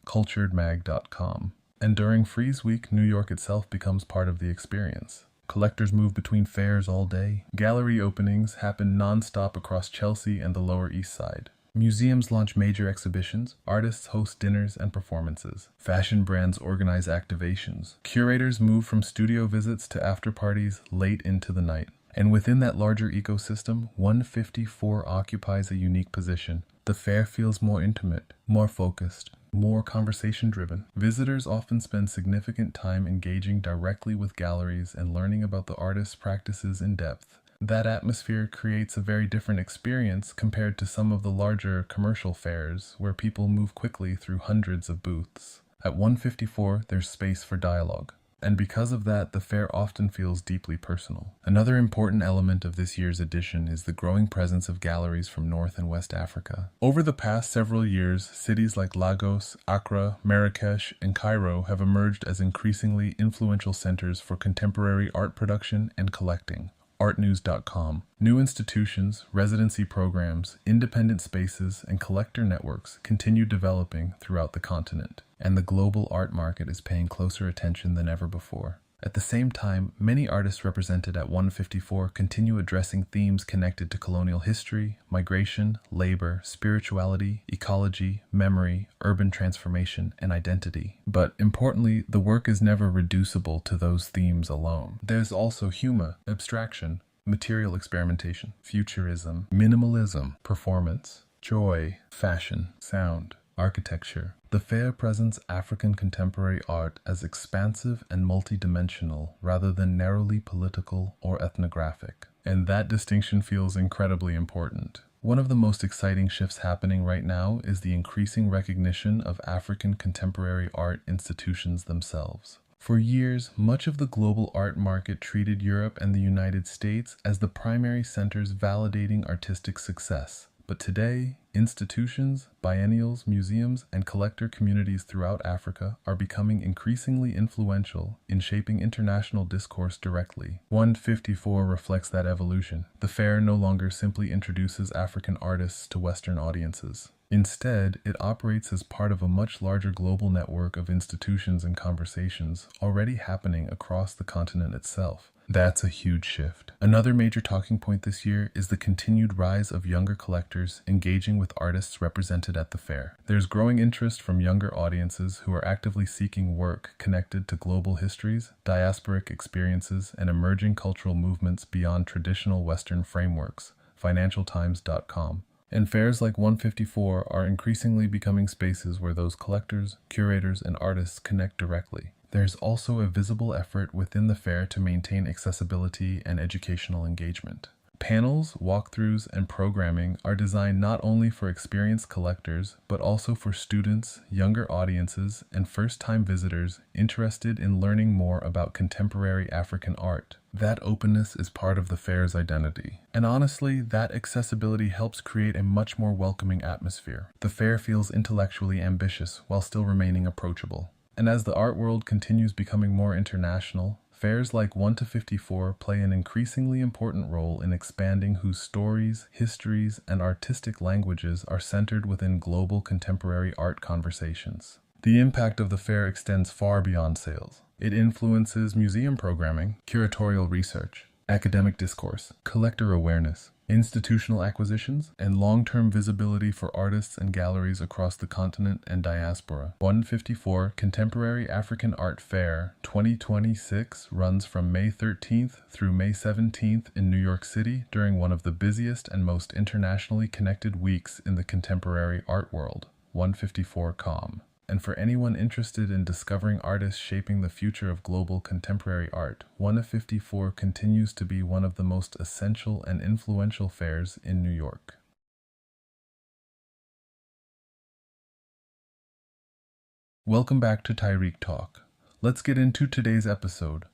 Culturedmag.com. And during Frieze Week, New York itself becomes part of the experience. Collectors move between fairs all day. Gallery openings happen non-stop across Chelsea and the Lower East Side. Museums launch major exhibitions, artists host dinners and performances. Fashion brands organize activations. Curators move from studio visits to after-parties late into the night. And within that larger ecosystem, 1-54 occupies a unique position. The fair feels more intimate, more focused, more conversation-driven. Visitors often spend significant time engaging directly with galleries and learning about the artist's practices in depth. That atmosphere creates a very different experience compared to some of the larger commercial fairs where people move quickly through hundreds of booths. At 1-54, there's space for dialogue. And because of that, the fair often feels deeply personal. Another important element of this year's edition is the growing presence of galleries from North and West Africa. Over the past several years, cities like Lagos, Accra, Marrakesh, and Cairo have emerged as increasingly influential centers for contemporary art production and collecting. artnews.com. New institutions, residency programs, independent spaces, and collector networks continue developing throughout the continent, and the global art market is paying closer attention than ever before. At the same time, many artists represented at 154 continue addressing themes connected to colonial history, migration, labor, spirituality, ecology, memory, urban transformation, and identity. But importantly, the work is never reducible to those themes alone. There's also humor, abstraction, material experimentation, futurism, minimalism, performance, joy, fashion, sound, architecture. The fair presents African contemporary art as expansive and multidimensional rather than narrowly political or ethnographic. And that distinction feels incredibly important. One of the most exciting shifts happening right now is the increasing recognition of African contemporary art institutions themselves. For years, much of the global art market treated Europe and the United States as the primary centers validating artistic success. But today, institutions, biennials, museums, and collector communities throughout Africa are becoming increasingly influential in shaping international discourse directly. 154 reflects that evolution. The fair no longer simply introduces African artists to Western audiences. Instead, it operates as part of a much larger global network of institutions and conversations already happening across the continent itself. That's a huge shift. Another major talking point this year is the continued rise of younger collectors engaging with artists represented at the fair. There's growing interest from younger audiences who are actively seeking work connected to global histories, diasporic experiences, and emerging cultural movements beyond traditional Western frameworks. FinancialTimes.com. And fairs like 154 are increasingly becoming spaces where those collectors, curators, and artists connect directly. There's also a visible effort within the fair to maintain accessibility and educational engagement. Panels, walkthroughs, and programming are designed not only for experienced collectors, but also for students, younger audiences, and first-time visitors interested in learning more about contemporary African art. That openness is part of the fair's identity. And honestly, that accessibility helps create a much more welcoming atmosphere. The fair feels intellectually ambitious while still remaining approachable. And as the art world continues becoming more international, fairs like 1-54 play an increasingly important role in expanding whose stories, histories, and artistic languages are centered within global contemporary art conversations. The impact of the fair extends far beyond sales. It influences museum programming, curatorial research, academic discourse, collector awareness, institutional acquisitions, and long-term visibility for artists and galleries across the continent and diaspora. 154 Contemporary African Art Fair 2026 runs from May 13th through May 17th in New York City during one of the busiest and most internationally connected weeks in the contemporary art world, 154com. And for anyone interested in discovering artists shaping the future of global contemporary art, 1-54 continues to be one of the most essential and influential fairs in New York. Welcome back to Tarik Talk. Let's get into today's episode.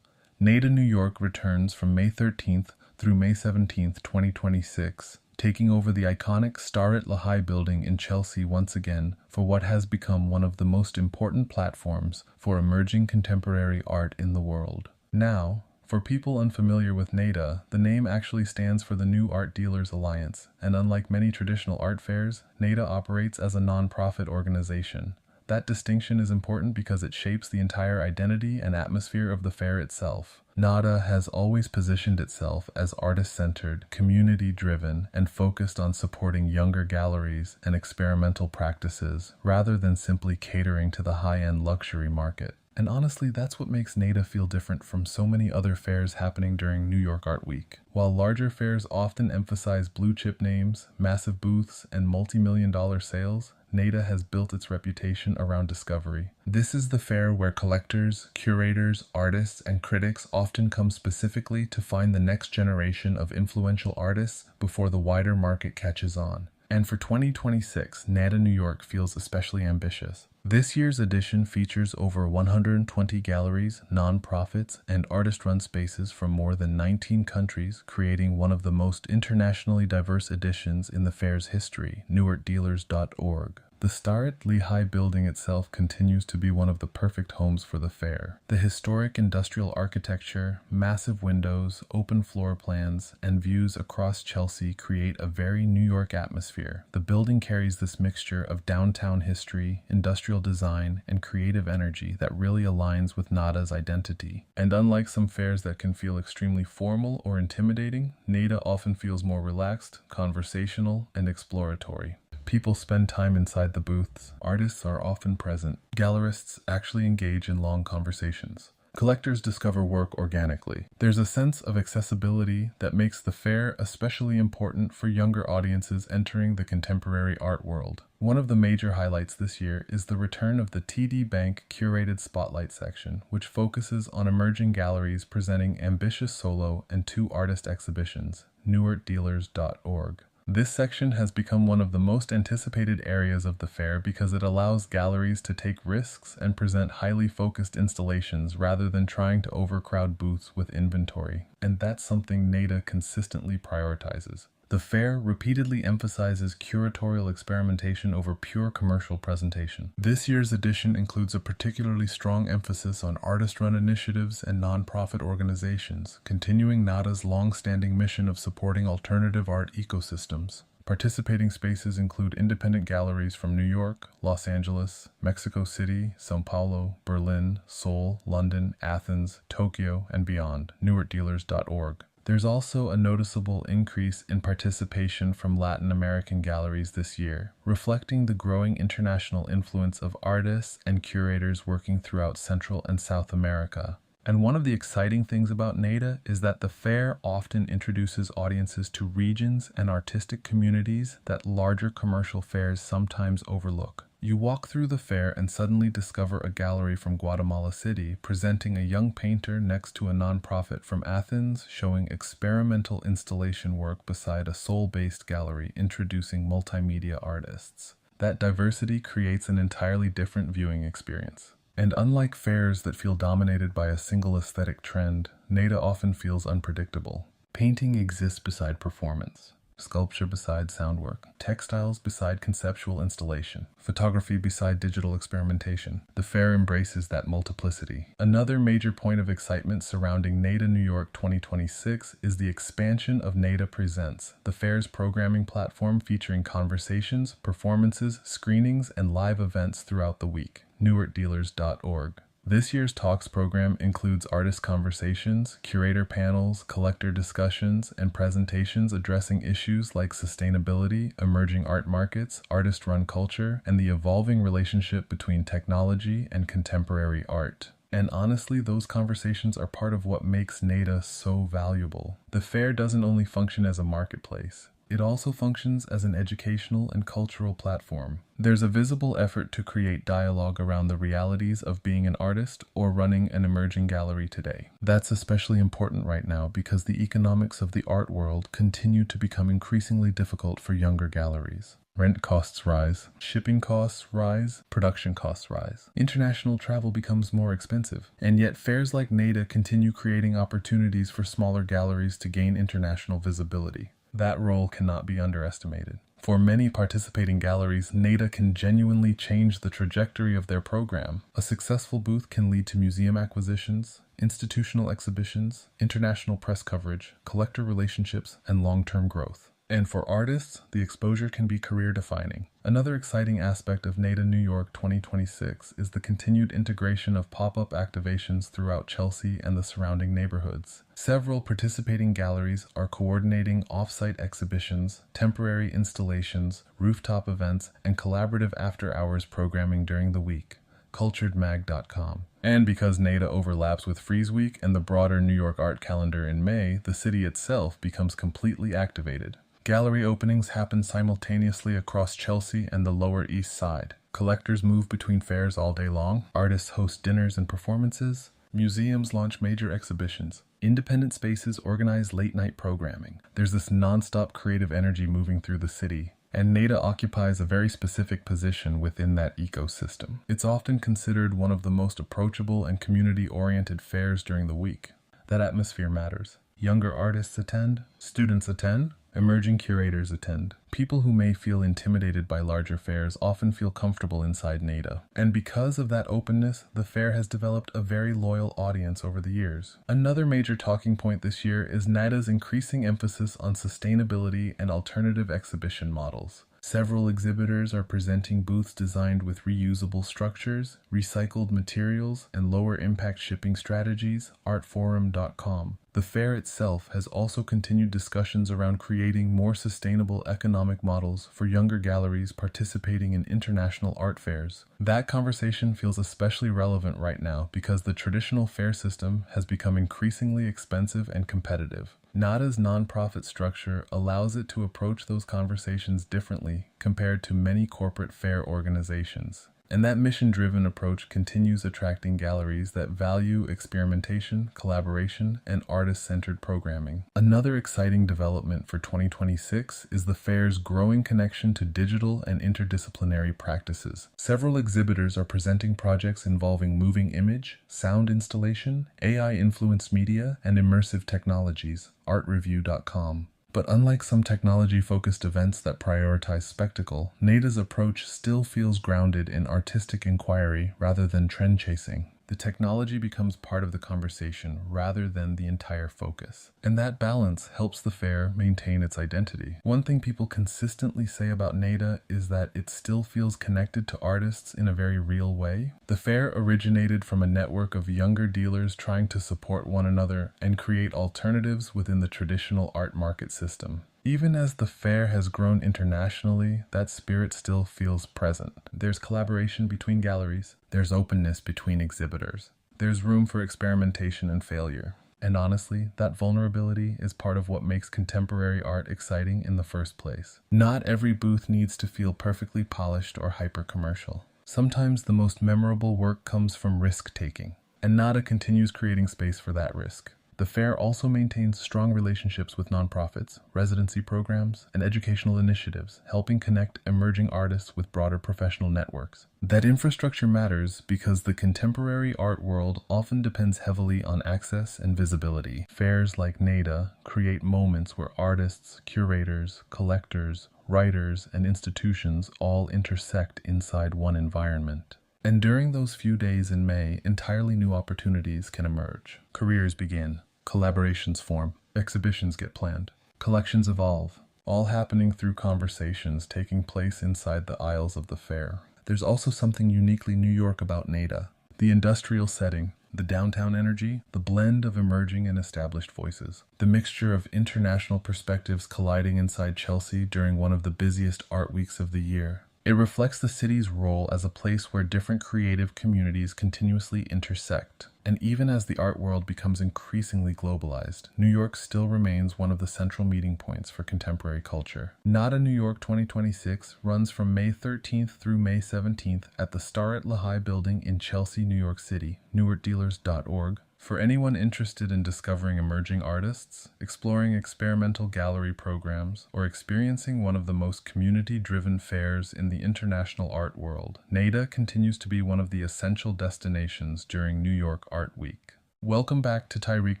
NYC New York returns from May 13th through May 17th, 2026. Taking over the iconic Starrett Lehigh building in Chelsea once again for what has become one of the most important platforms for emerging contemporary art in the world. Now, for people unfamiliar with NADA, the name actually stands for the New Art Dealers Alliance, and unlike many traditional art fairs, NADA operates as a non-profit organization. That distinction is important because it shapes the entire identity and atmosphere of the fair itself. NADA has always positioned itself as artist-centered, community-driven, and focused on supporting younger galleries and experimental practices, rather than simply catering to the high-end luxury market. And honestly, that's what makes NADA feel different from so many other fairs happening during New York Art Week. While larger fairs often emphasize blue-chip names, massive booths, and multi-million-dollar sales, NADA has built its reputation around discovery. This is the fair where collectors, curators, artists, and critics often come specifically to find the next generation of influential artists before the wider market catches on. And for 2026, NADA New York feels especially ambitious. This year's edition features over 120 galleries, nonprofits, and artist-run spaces from more than 19 countries, creating one of the most internationally diverse editions in the fair's history, newartdealers.org. The Starrett Lehigh building itself continues to be one of the perfect homes for the fair. The historic industrial architecture, massive windows, open floor plans, and views across Chelsea create a very New York atmosphere. The building carries this mixture of downtown history, industrial design, and creative energy that really aligns with NADA's identity. And unlike some fairs that can feel extremely formal or intimidating, NADA often feels more relaxed, conversational, and exploratory. People spend time inside the booths. Artists are often present. Gallerists actually engage in long conversations. Collectors discover work organically. There's a sense of accessibility that makes the fair especially important for younger audiences entering the contemporary art world. One of the major highlights this year is the return of the TD Bank curated spotlight section, which focuses on emerging galleries presenting ambitious solo and two artist exhibitions, newartdealers.org. This section has become one of the most anticipated areas of the fair because it allows galleries to take risks and present highly focused installations rather than trying to overcrowd booths with inventory, and that's something NADA consistently prioritizes. The fair repeatedly emphasizes curatorial experimentation over pure commercial presentation. This year's edition includes a particularly strong emphasis on artist-run initiatives and nonprofit organizations, continuing NADA's long-standing mission of supporting alternative art ecosystems. Participating spaces include independent galleries from New York, Los Angeles, Mexico City, São Paulo, Berlin, Seoul, London, Athens, Tokyo, and beyond. newartdealers.org. There's also a noticeable increase in participation from Latin American galleries this year, reflecting the growing international influence of artists and curators working throughout Central and South America. And one of the exciting things about NADA is that the fair often introduces audiences to regions and artistic communities that larger commercial fairs sometimes overlook. You walk through the fair and suddenly discover a gallery from Guatemala City presenting a young painter next to a nonprofit from Athens showing experimental installation work beside a Seoul-based gallery introducing multimedia artists. That diversity creates an entirely different viewing experience. And unlike fairs that feel dominated by a single aesthetic trend, NADA often feels unpredictable. Painting exists beside performance. Sculpture beside sound work, textiles beside conceptual installation, photography beside digital experimentation. The fair embraces that multiplicity. Another major point of excitement surrounding NADA New York 2026 is the expansion of NADA Presents, the fair's programming platform featuring conversations, performances, screenings, and live events throughout the week. newartdealers.org. This year's Talks program includes artist conversations, curator panels, collector discussions, and presentations addressing issues like sustainability, emerging art markets, artist-run culture, and the evolving relationship between technology and contemporary art. And honestly, those conversations are part of what makes NADA so valuable. The fair doesn't only function as a marketplace. It also functions as an educational and cultural platform. There's a visible effort to create dialogue around the realities of being an artist or running an emerging gallery today. That's especially important right now because the economics of the art world continue to become increasingly difficult for younger galleries. Rent costs rise, shipping costs rise, production costs rise. International travel becomes more expensive, and yet fairs like NADA continue creating opportunities for smaller galleries to gain international visibility. That role cannot be underestimated. For many participating galleries, NADA can genuinely change the trajectory of their program. A successful booth can lead to museum acquisitions, institutional exhibitions, international press coverage, collector relationships, and long-term growth. And for artists, the exposure can be career-defining. Another exciting aspect of NADA New York 2026 is the continued integration of pop-up activations throughout Chelsea and the surrounding neighborhoods. Several participating galleries are coordinating off-site exhibitions, temporary installations, rooftop events, and collaborative after-hours programming during the week. culturedmag.com. And because NADA overlaps with Frieze Week and the broader New York art calendar in May, the city itself becomes completely activated. Gallery openings happen simultaneously across Chelsea and the Lower East Side. Collectors move between fairs all day long. Artists host dinners and performances. Museums launch major exhibitions. Independent spaces organize late-night programming. There's this non-stop creative energy moving through the city, and NADA occupies a very specific position within that ecosystem. It's often considered one of the most approachable and community-oriented fairs during the week. That atmosphere matters. Younger artists attend, students attend, Emerging curators attend. People who may feel intimidated by larger fairs often feel comfortable inside NADA. And because of that openness, the fair has developed a very loyal audience over the years. Another major talking point this year is NADA's increasing emphasis on sustainability and alternative exhibition models. Several exhibitors are presenting booths designed with reusable structures, recycled materials, and lower impact shipping strategies, artforum.com. The fair itself has also continued discussions around creating more sustainable economic models for younger galleries participating in international art fairs. That conversation feels especially relevant right now because the traditional fair system has become increasingly expensive and competitive. NADA's nonprofit structure allows it to approach those conversations differently compared to many corporate fair organizations. And that mission-driven approach continues attracting galleries that value experimentation, collaboration, and artist-centered programming. Another exciting development for 2026 is the fair's growing connection to digital and interdisciplinary practices. Several exhibitors are presenting projects involving moving image, sound installation, AI-influenced media, and immersive technologies, artreview.com. But unlike some technology-focused events that prioritize spectacle, NADA's approach still feels grounded in artistic inquiry rather than trend-chasing. The technology becomes part of the conversation rather than the entire focus. And that balance helps the fair maintain its identity. One thing people consistently say about NADA is that it still feels connected to artists in a very real way. The fair originated from a network of younger dealers trying to support one another and create alternatives within the traditional art market system. Even as the fair has grown internationally, that spirit still feels present. There's collaboration between galleries, there's openness between exhibitors, there's room for experimentation and failure. And honestly, that vulnerability is part of what makes contemporary art exciting in the first place. Not every booth needs to feel perfectly polished or hyper-commercial. Sometimes the most memorable work comes from risk-taking, and NADA continues creating space for that risk. The fair also maintains strong relationships with nonprofits, residency programs, and educational initiatives, helping connect emerging artists with broader professional networks. That infrastructure matters because the contemporary art world often depends heavily on access and visibility. Fairs like NADA create moments where artists, curators, collectors, writers, and institutions all intersect inside one environment. And during those few days in May, entirely new opportunities can emerge. Careers begin, collaborations form, exhibitions get planned, collections evolve, all happening through conversations taking place inside the aisles of the fair. There's also something uniquely New York about NADA. The industrial setting, the downtown energy, the blend of emerging and established voices, the mixture of international perspectives colliding inside Chelsea during one of the busiest art weeks of the year. It reflects the city's role as a place where different creative communities continuously intersect. And even as the art world becomes increasingly globalized, New York still remains one of the central meeting points for contemporary culture. NADA New York 2026 runs from May 13th through May 17th at the Starrett Lehigh Building in Chelsea, New York City, newartdealers.org. For anyone interested in discovering emerging artists, exploring experimental gallery programs, or experiencing one of the most community-driven fairs in the international art world, NADA continues to be one of the essential destinations during New York Art Week. Welcome back to Tarik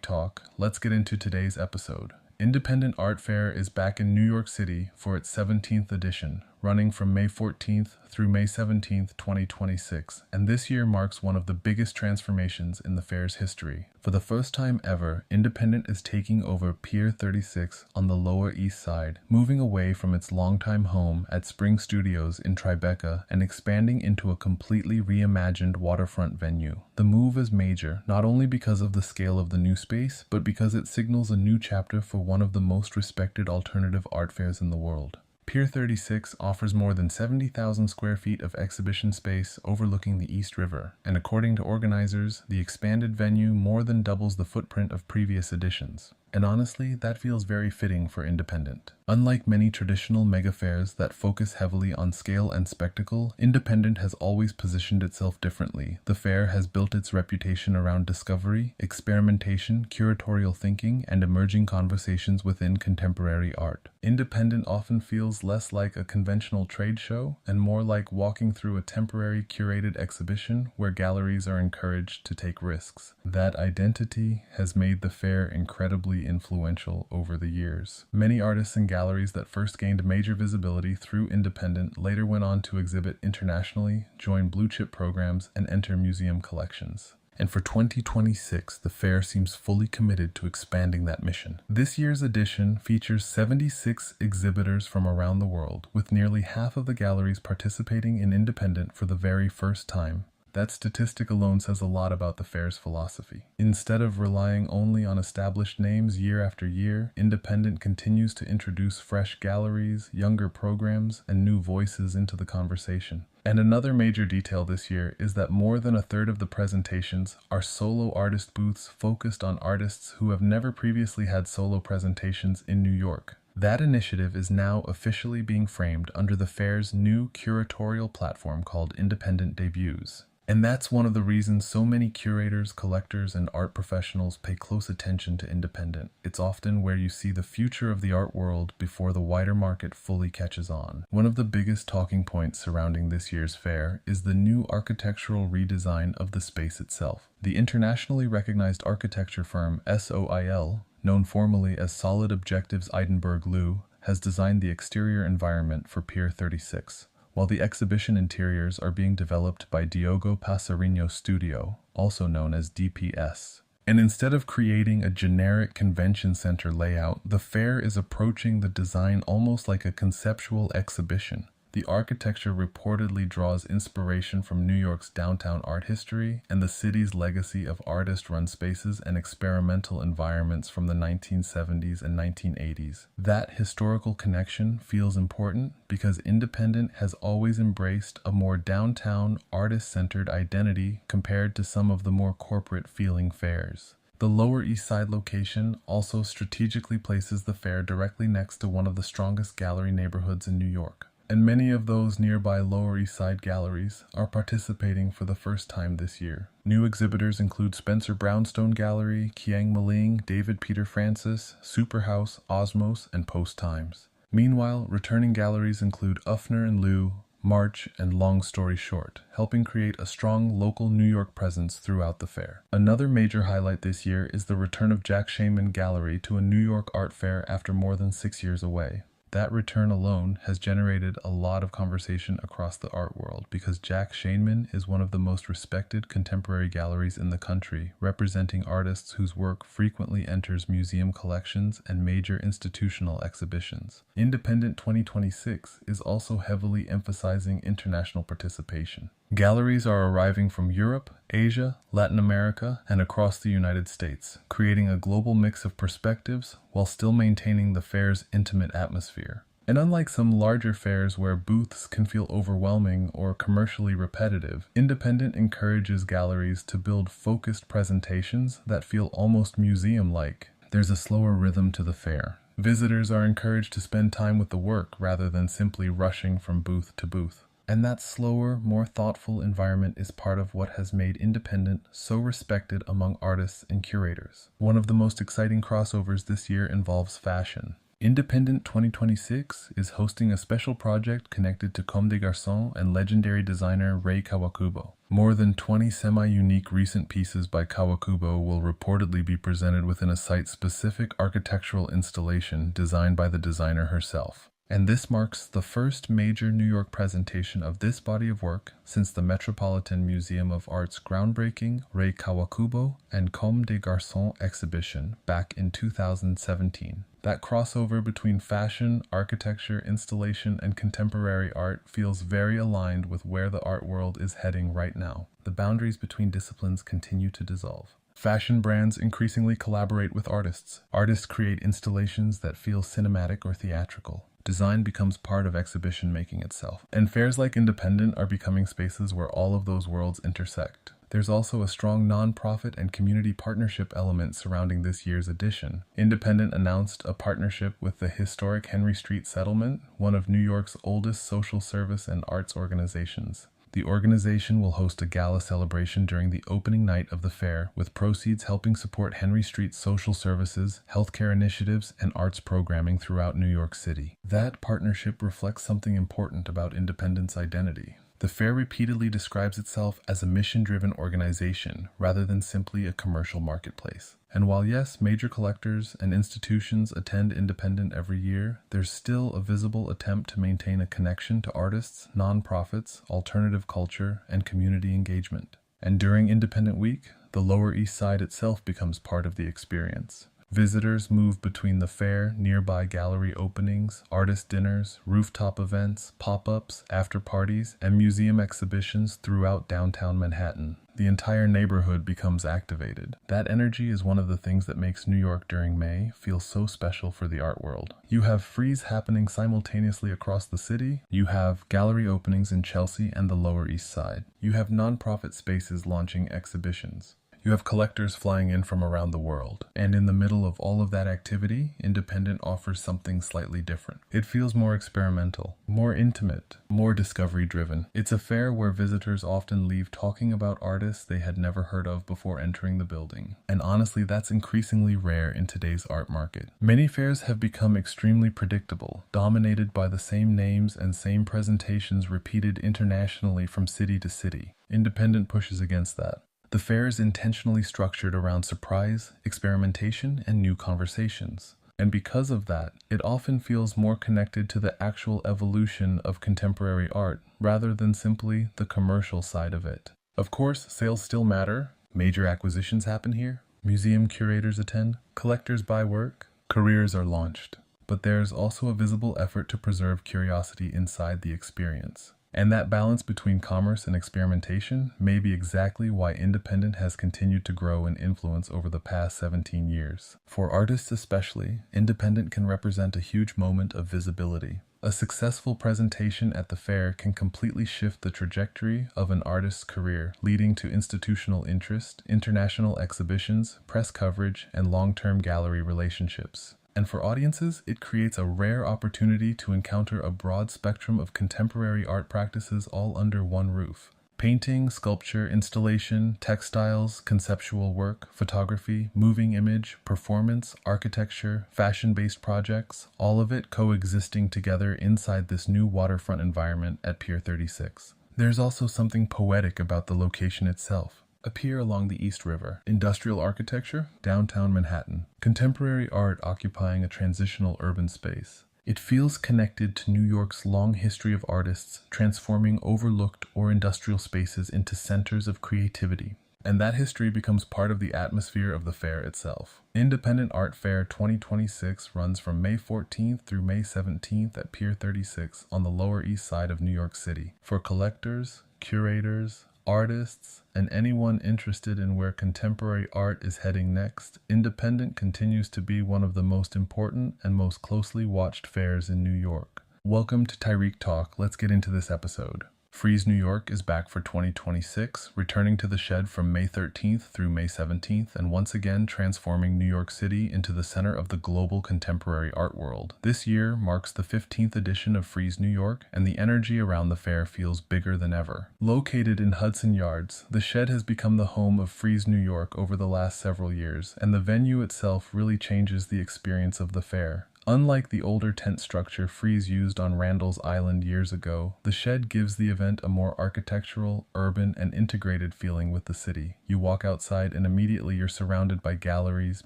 Talk. Let's get into today's episode. Independent Art Fair is back in New York City for its 17th edition, running from May 14th through May 17th, 2026, and this year marks one of the biggest transformations in the fair's history. For the first time ever, Independent is taking over Pier 36 on the Lower East Side, moving away from its longtime home at Spring Studios in Tribeca and expanding into a completely reimagined waterfront venue. The move is major, not only because of the scale of the new space, but because it signals a new chapter for one of the most respected alternative art fairs in the world. Pier 36 offers more than 70,000 square feet of exhibition space overlooking the East River, and according to organizers, the expanded venue more than doubles the footprint of previous editions. And honestly, that feels very fitting for Independent. Unlike many traditional mega fairs that focus heavily on scale and spectacle, Independent has always positioned itself differently. The fair has built its reputation around discovery, experimentation, curatorial thinking, and emerging conversations within contemporary art. Independent often feels less like a conventional trade show and more like walking through a temporary curated exhibition where galleries are encouraged to take risks. That identity has made the fair incredibly highly influential over the years. Many artists and galleries that first gained major visibility through independent later went on to exhibit internationally, join blue-chip programs, and enter museum collections. And for 2026, the fair seems fully committed to expanding that mission. This year's edition features 76 exhibitors from around the world, with nearly half of the galleries participating in independent for the very first time. That statistic alone says a lot about the fair's philosophy. Instead of relying only on established names year after year, independent continues to introduce fresh galleries, younger programs, and new voices into the conversation. And another major detail this year is that more than a third of the presentations are solo artist booths focused on artists who have never previously had solo presentations in New York. That initiative is now officially being framed under the fair's new curatorial platform called Independent Debuts. And that's one of the reasons so many curators, collectors, and art professionals pay close attention to independent. It's often where you see the future of the art world before the wider market fully catches on. One of the biggest talking points surrounding this year's fair is the new architectural redesign of the space itself. The internationally recognized architecture firm SOIL, known formally as Solid Objectives Edinburgh Lou, has designed the exterior environment for Pier 36. While the exhibition interiors are being developed by Diogo Passarinho Studio, also known as DPS. And instead of creating a generic convention center layout, the fair is approaching the design almost like a conceptual exhibition. The architecture reportedly draws inspiration from New York's downtown art history and the city's legacy of artist-run spaces and experimental environments from the 1970s and 1980s. That historical connection feels important because independent has always embraced a more downtown, artist-centered identity compared to some of the more corporate-feeling fairs. The Lower East Side location also strategically places the fair directly next to one of the strongest gallery neighborhoods in New York. And many of those nearby Lower East Side galleries are participating for the first time this year. New exhibitors include Spencer Brownstone Gallery, Kiang Maling, David Peter Francis, Superhouse, Osmos, and Post Times. Meanwhile, returning galleries include Uffner and Liu, March, and Long Story Short, helping create a strong local New York presence throughout the fair. Another major highlight this year is the return of Jack Shainman Gallery to a New York art fair after more than 6 years away. That return alone has generated a lot of conversation across the art world because Jack Shainman is one of the most respected contemporary galleries in the country, representing artists whose work frequently enters museum collections and major institutional exhibitions. Independent 2026 is also heavily emphasizing international participation. Galleries are arriving from Europe, Asia, Latin America, and across the United States, creating a global mix of perspectives while still maintaining the fair's intimate atmosphere. And unlike some larger fairs where booths can feel overwhelming or commercially repetitive, Independent encourages galleries to build focused presentations that feel almost museum-like. There's a slower rhythm to the fair. Visitors are encouraged to spend time with the work rather than simply rushing from booth to booth. And that slower, more thoughtful environment is part of what has made Independent so respected among artists and curators. One of the most exciting crossovers this year involves fashion. Independent 2026 is hosting a special project connected to Comme des Garçons and legendary designer Rei Kawakubo. More than 20 semi-unique recent pieces by Kawakubo will reportedly be presented within a site-specific architectural installation designed by the designer herself. And this marks the first major New York presentation of this body of work since the Metropolitan Museum of Art's groundbreaking Rei Kawakubo and Comme des Garçons exhibition back in 2017. That crossover between fashion, architecture, installation, and contemporary art feels very aligned with where the art world is heading right now. The boundaries between disciplines continue to dissolve. Fashion brands increasingly collaborate with artists. Artists create installations that feel cinematic or theatrical. Design becomes part of exhibition making itself. And fairs like Independent are becoming spaces where all of those worlds intersect. There's also a strong nonprofit and community partnership element surrounding this year's edition. Independent announced a partnership with the historic Henry Street Settlement, one of New York's oldest social service and arts organizations. The organization will host a gala celebration during the opening night of the fair, with proceeds helping support Henry Street's social services, healthcare initiatives, and arts programming throughout New York City. That partnership reflects something important about Independent's identity. The fair repeatedly describes itself as a mission-driven organization rather than simply a commercial marketplace. And while yes, major collectors and institutions attend Independent every year, there's still a visible attempt to maintain a connection to artists, nonprofits, alternative culture, and community engagement. And during Independent Week, the Lower East Side itself becomes part of the experience. Visitors move between the fair, nearby gallery openings, artist dinners, rooftop events, pop-ups, after-parties, and museum exhibitions throughout downtown Manhattan. The entire neighborhood becomes activated. That energy is one of the things that makes New York during May feel so special for the art world. You have Frieze happening simultaneously across the city. You have gallery openings in Chelsea and the Lower East Side. You have nonprofit spaces launching exhibitions. You have collectors flying in from around the world. And in the middle of all of that activity, Independent offers something slightly different. It feels more experimental, more intimate, more discovery-driven. It's a fair where visitors often leave talking about artists they had never heard of before entering the building. And honestly, that's increasingly rare in today's art market. Many fairs have become extremely predictable, dominated by the same names and same presentations repeated internationally from city to city. Independent pushes against that. The fair is intentionally structured around surprise, experimentation, and new conversations. And because of that, it often feels more connected to the actual evolution of contemporary art rather than simply the commercial side of it. Of course, sales still matter. Major acquisitions happen here. Museum curators attend. Collectors buy work. Careers are launched. But there's also a visible effort to preserve curiosity inside the experience. And that balance between commerce and experimentation may be exactly why Independent has continued to grow in influence over the past 17 years. For artists especially, Independent can represent a huge moment of visibility. A successful presentation at the fair can completely shift the trajectory of an artist's career, leading to institutional interest, international exhibitions, press coverage, and long-term gallery relationships. And for audiences, it creates a rare opportunity to encounter a broad spectrum of contemporary art practices all under one roof. Painting, sculpture, installation, textiles, conceptual work, photography, moving image, performance, architecture, fashion-based projects, all of it coexisting together inside this new waterfront environment at Pier 36. There's also something poetic about the location itself. A pier along the East River, industrial architecture, downtown Manhattan, contemporary art occupying a transitional urban space. It feels connected to New York's long history of artists transforming overlooked or industrial spaces into centers of creativity. And that history becomes part of the atmosphere of the fair itself. Independent Art Fair 2026 runs from May 14th through May 17th at Pier 36 on the Lower East Side of New York City. For collectors, curators, artists, and anyone interested in where contemporary art is heading next, Independent continues to be one of the most important and most closely watched fairs in New York. Welcome to Tarik Talk. Let's get into this episode. Frieze New York is back for 2026, returning to the shed from May 13th through May 17th, and once again transforming New York City into the center of the global contemporary art world. This year marks the 15th edition of Frieze New York, and the energy around the fair feels bigger than ever. Located in Hudson Yards, the shed has become the home of Frieze New York over the last several years, and the venue itself really changes the experience of the fair. Unlike the older tent structure Frieze used on Randall's Island years ago, the shed gives the event a more architectural, urban, and integrated feeling with the city. You walk outside and immediately you're surrounded by galleries,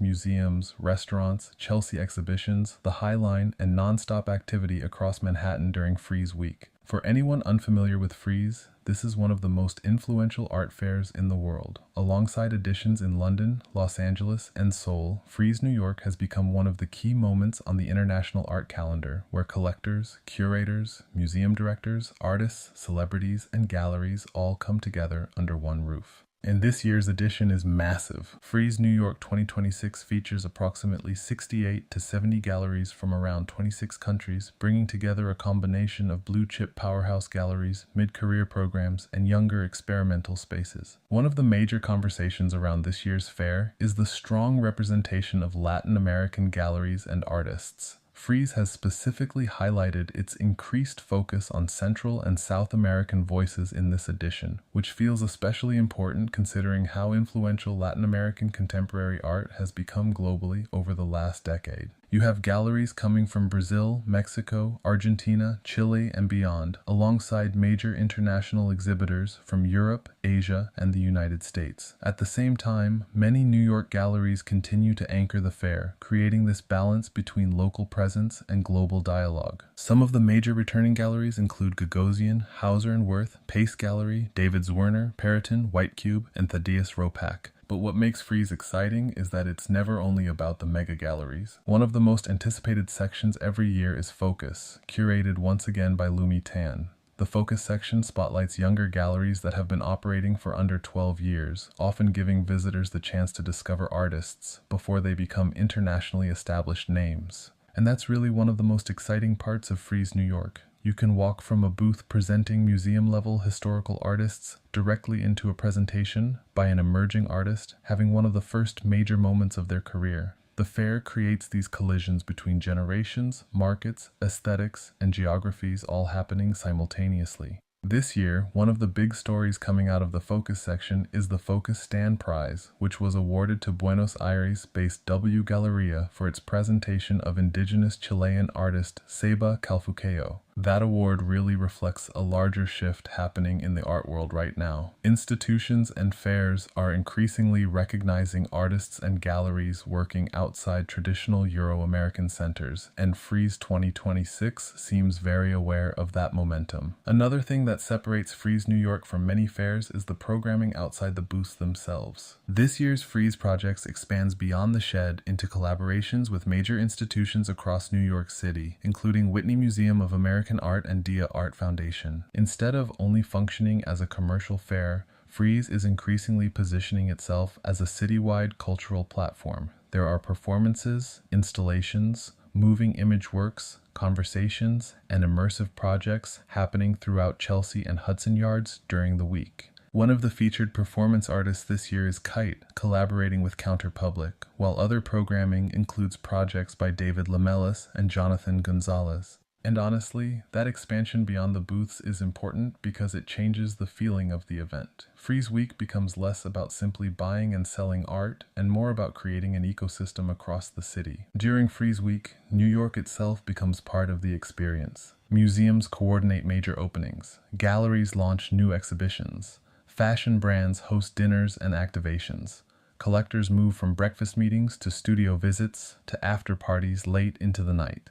museums, restaurants, Chelsea exhibitions, the High Line, and non-stop activity across Manhattan during Frieze Week. For anyone unfamiliar with Frieze, this is one of the most influential art fairs in the world. Alongside editions in London, Los Angeles, and Seoul, Frieze New York has become one of the key moments on the international art calendar, where collectors, curators, museum directors, artists, celebrities, and galleries all come together under one roof. And this year's edition is massive. Frieze New York 2026 features approximately 68 to 70 galleries from around 26 countries, bringing together a combination of blue-chip powerhouse galleries, mid-career programs, and younger experimental spaces. One of the major conversations around this year's fair is the strong representation of Latin American galleries and artists. Frieze has specifically highlighted its increased focus on Central and South American voices in this edition, which feels especially important considering how influential Latin American contemporary art has become globally over the last decade. You have galleries coming from Brazil, Mexico, Argentina, Chile, and beyond, alongside major international exhibitors from Europe, Asia, and the United States. At the same time, many New York galleries continue to anchor the fair, creating this balance between local presence and global dialogue. Some of the major returning galleries include Gagosian, Hauser and Wirth, Pace Gallery, David Zwirner, Periton, White Cube, and Thaddeus Ropac. But what makes Frieze exciting is that it's never only about the mega galleries. One of the most anticipated sections every year is Focus, curated once again by Lumi Tan. The Focus section spotlights younger galleries that have been operating for under 12 years, often giving visitors the chance to discover artists before they become internationally established names. And that's really one of the most exciting parts of Frieze New York. You can walk from a booth presenting museum-level historical artists directly into a presentation by an emerging artist having one of the first major moments of their career. The fair creates these collisions between generations, markets, aesthetics, and geographies all happening simultaneously. This year, one of the big stories coming out of the Focus section is the Focus Stand Prize, which was awarded to Buenos Aires-based W Galleria for its presentation of indigenous Chilean artist Seba Calfuqueo. That award really reflects a larger shift happening in the art world right now. Institutions and fairs are increasingly recognizing artists and galleries working outside traditional Euro-American centers, and Frieze 2026 seems very aware of that momentum. Another thing that separates Frieze New York from many fairs is the programming outside the booths themselves. This year's Frieze Projects expands beyond the shed into collaborations with major institutions across New York City, including Whitney Museum of American Art and Dia Art Foundation. Instead of only functioning as a commercial fair, Frieze is increasingly positioning itself as a citywide cultural platform. There are performances, installations, moving image works, conversations, and immersive projects happening throughout Chelsea and Hudson Yards during the week. One of the featured performance artists this year is Kite, collaborating with Counterpublic, while other programming includes projects by David Lamelas and Jonathan Gonzalez. And honestly, that expansion beyond the booths is important because it changes the feeling of the event. Frieze Week becomes less about simply buying and selling art and more about creating an ecosystem across the city. During Frieze Week, New York itself becomes part of the experience. Museums coordinate major openings, galleries launch new exhibitions, fashion brands host dinners and activations. Collectors move from breakfast meetings to studio visits to after parties late into the night.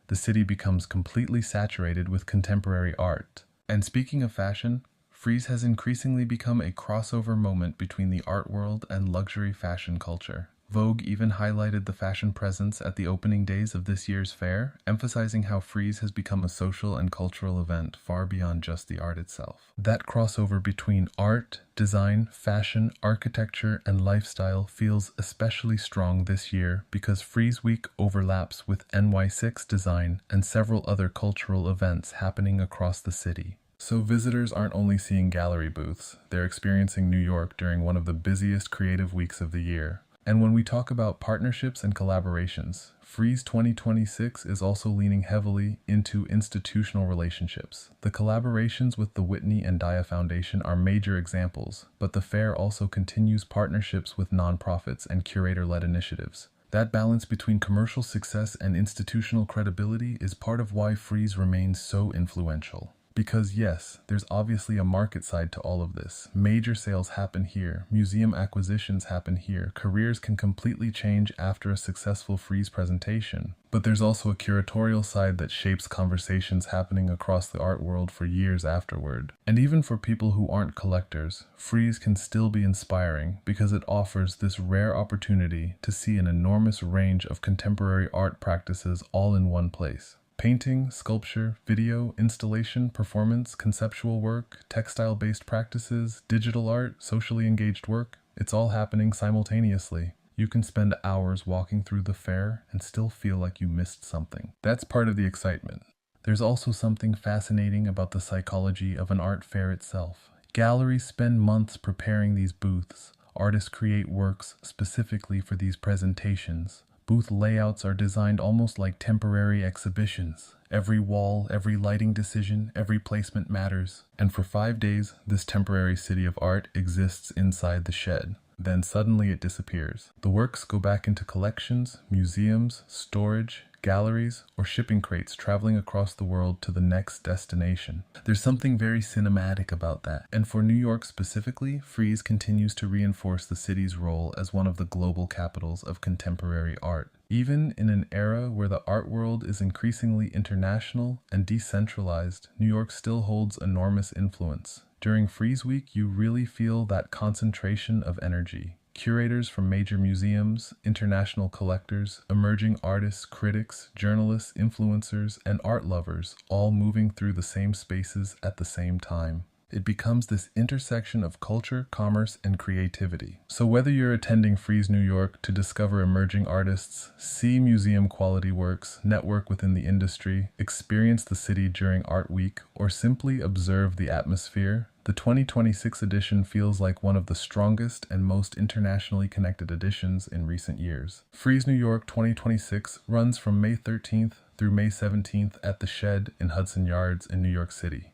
The city becomes completely saturated with contemporary art. And speaking of fashion, Frieze has increasingly become a crossover moment between the art world and luxury fashion culture. Vogue even highlighted the fashion presence at the opening days of this year's fair, emphasizing how Frieze has become a social and cultural event far beyond just the art itself. That crossover between art, design, fashion, architecture, and lifestyle feels especially strong this year because Frieze Week overlaps with NYC design and several other cultural events happening across the city. So visitors aren't only seeing gallery booths, they're experiencing New York during one of the busiest creative weeks of the year. And when we talk about partnerships and collaborations, Frieze 2026 is also leaning heavily into institutional relationships. The collaborations with the Whitney and Dia Foundation are major examples, but the fair also continues partnerships with nonprofits and curator-led initiatives. That balance between commercial success and institutional credibility is part of why Frieze remains so influential. Because yes, there's obviously a market side to all of this. Major sales happen here, museum acquisitions happen here, careers can completely change after a successful Frieze presentation. But there's also a curatorial side that shapes conversations happening across the art world for years afterward. And even for people who aren't collectors, Frieze can still be inspiring because it offers this rare opportunity to see an enormous range of contemporary art practices all in one place. Painting, sculpture, video, installation, performance, conceptual work, textile-based practices, digital art, socially engaged work, it's all happening simultaneously. You can spend hours walking through the fair and still feel like you missed something. That's part of the excitement. There's also something fascinating about the psychology of an art fair itself. Galleries spend months preparing these booths. Artists create works specifically for these presentations. Booth layouts are designed almost like temporary exhibitions. Every wall, every lighting decision, every placement matters. And for 5 days, this temporary city of art exists inside the shed. Then suddenly it disappears. The works go back into collections, museums, storage, galleries, or shipping crates traveling across the world to the next destination. There's something very cinematic about that. And for New York specifically, Frieze continues to reinforce the city's role as one of the global capitals of contemporary art. Even in an era where the art world is increasingly international and decentralized, New York still holds enormous influence. During Frieze Week, you really feel that concentration of energy. Curators from major museums, international collectors, emerging artists, critics, journalists, influencers, and art lovers all moving through the same spaces at the same time. It becomes this intersection of culture, commerce, and creativity. So whether you're attending Frieze New York to discover emerging artists, see museum quality works, network within the industry, experience the city during Art Week, or simply observe the atmosphere, the 2026 edition feels like one of the strongest and most internationally connected editions in recent years. Frieze New York 2026 runs from May 13th through May 17th at the Shed in Hudson Yards in New York City.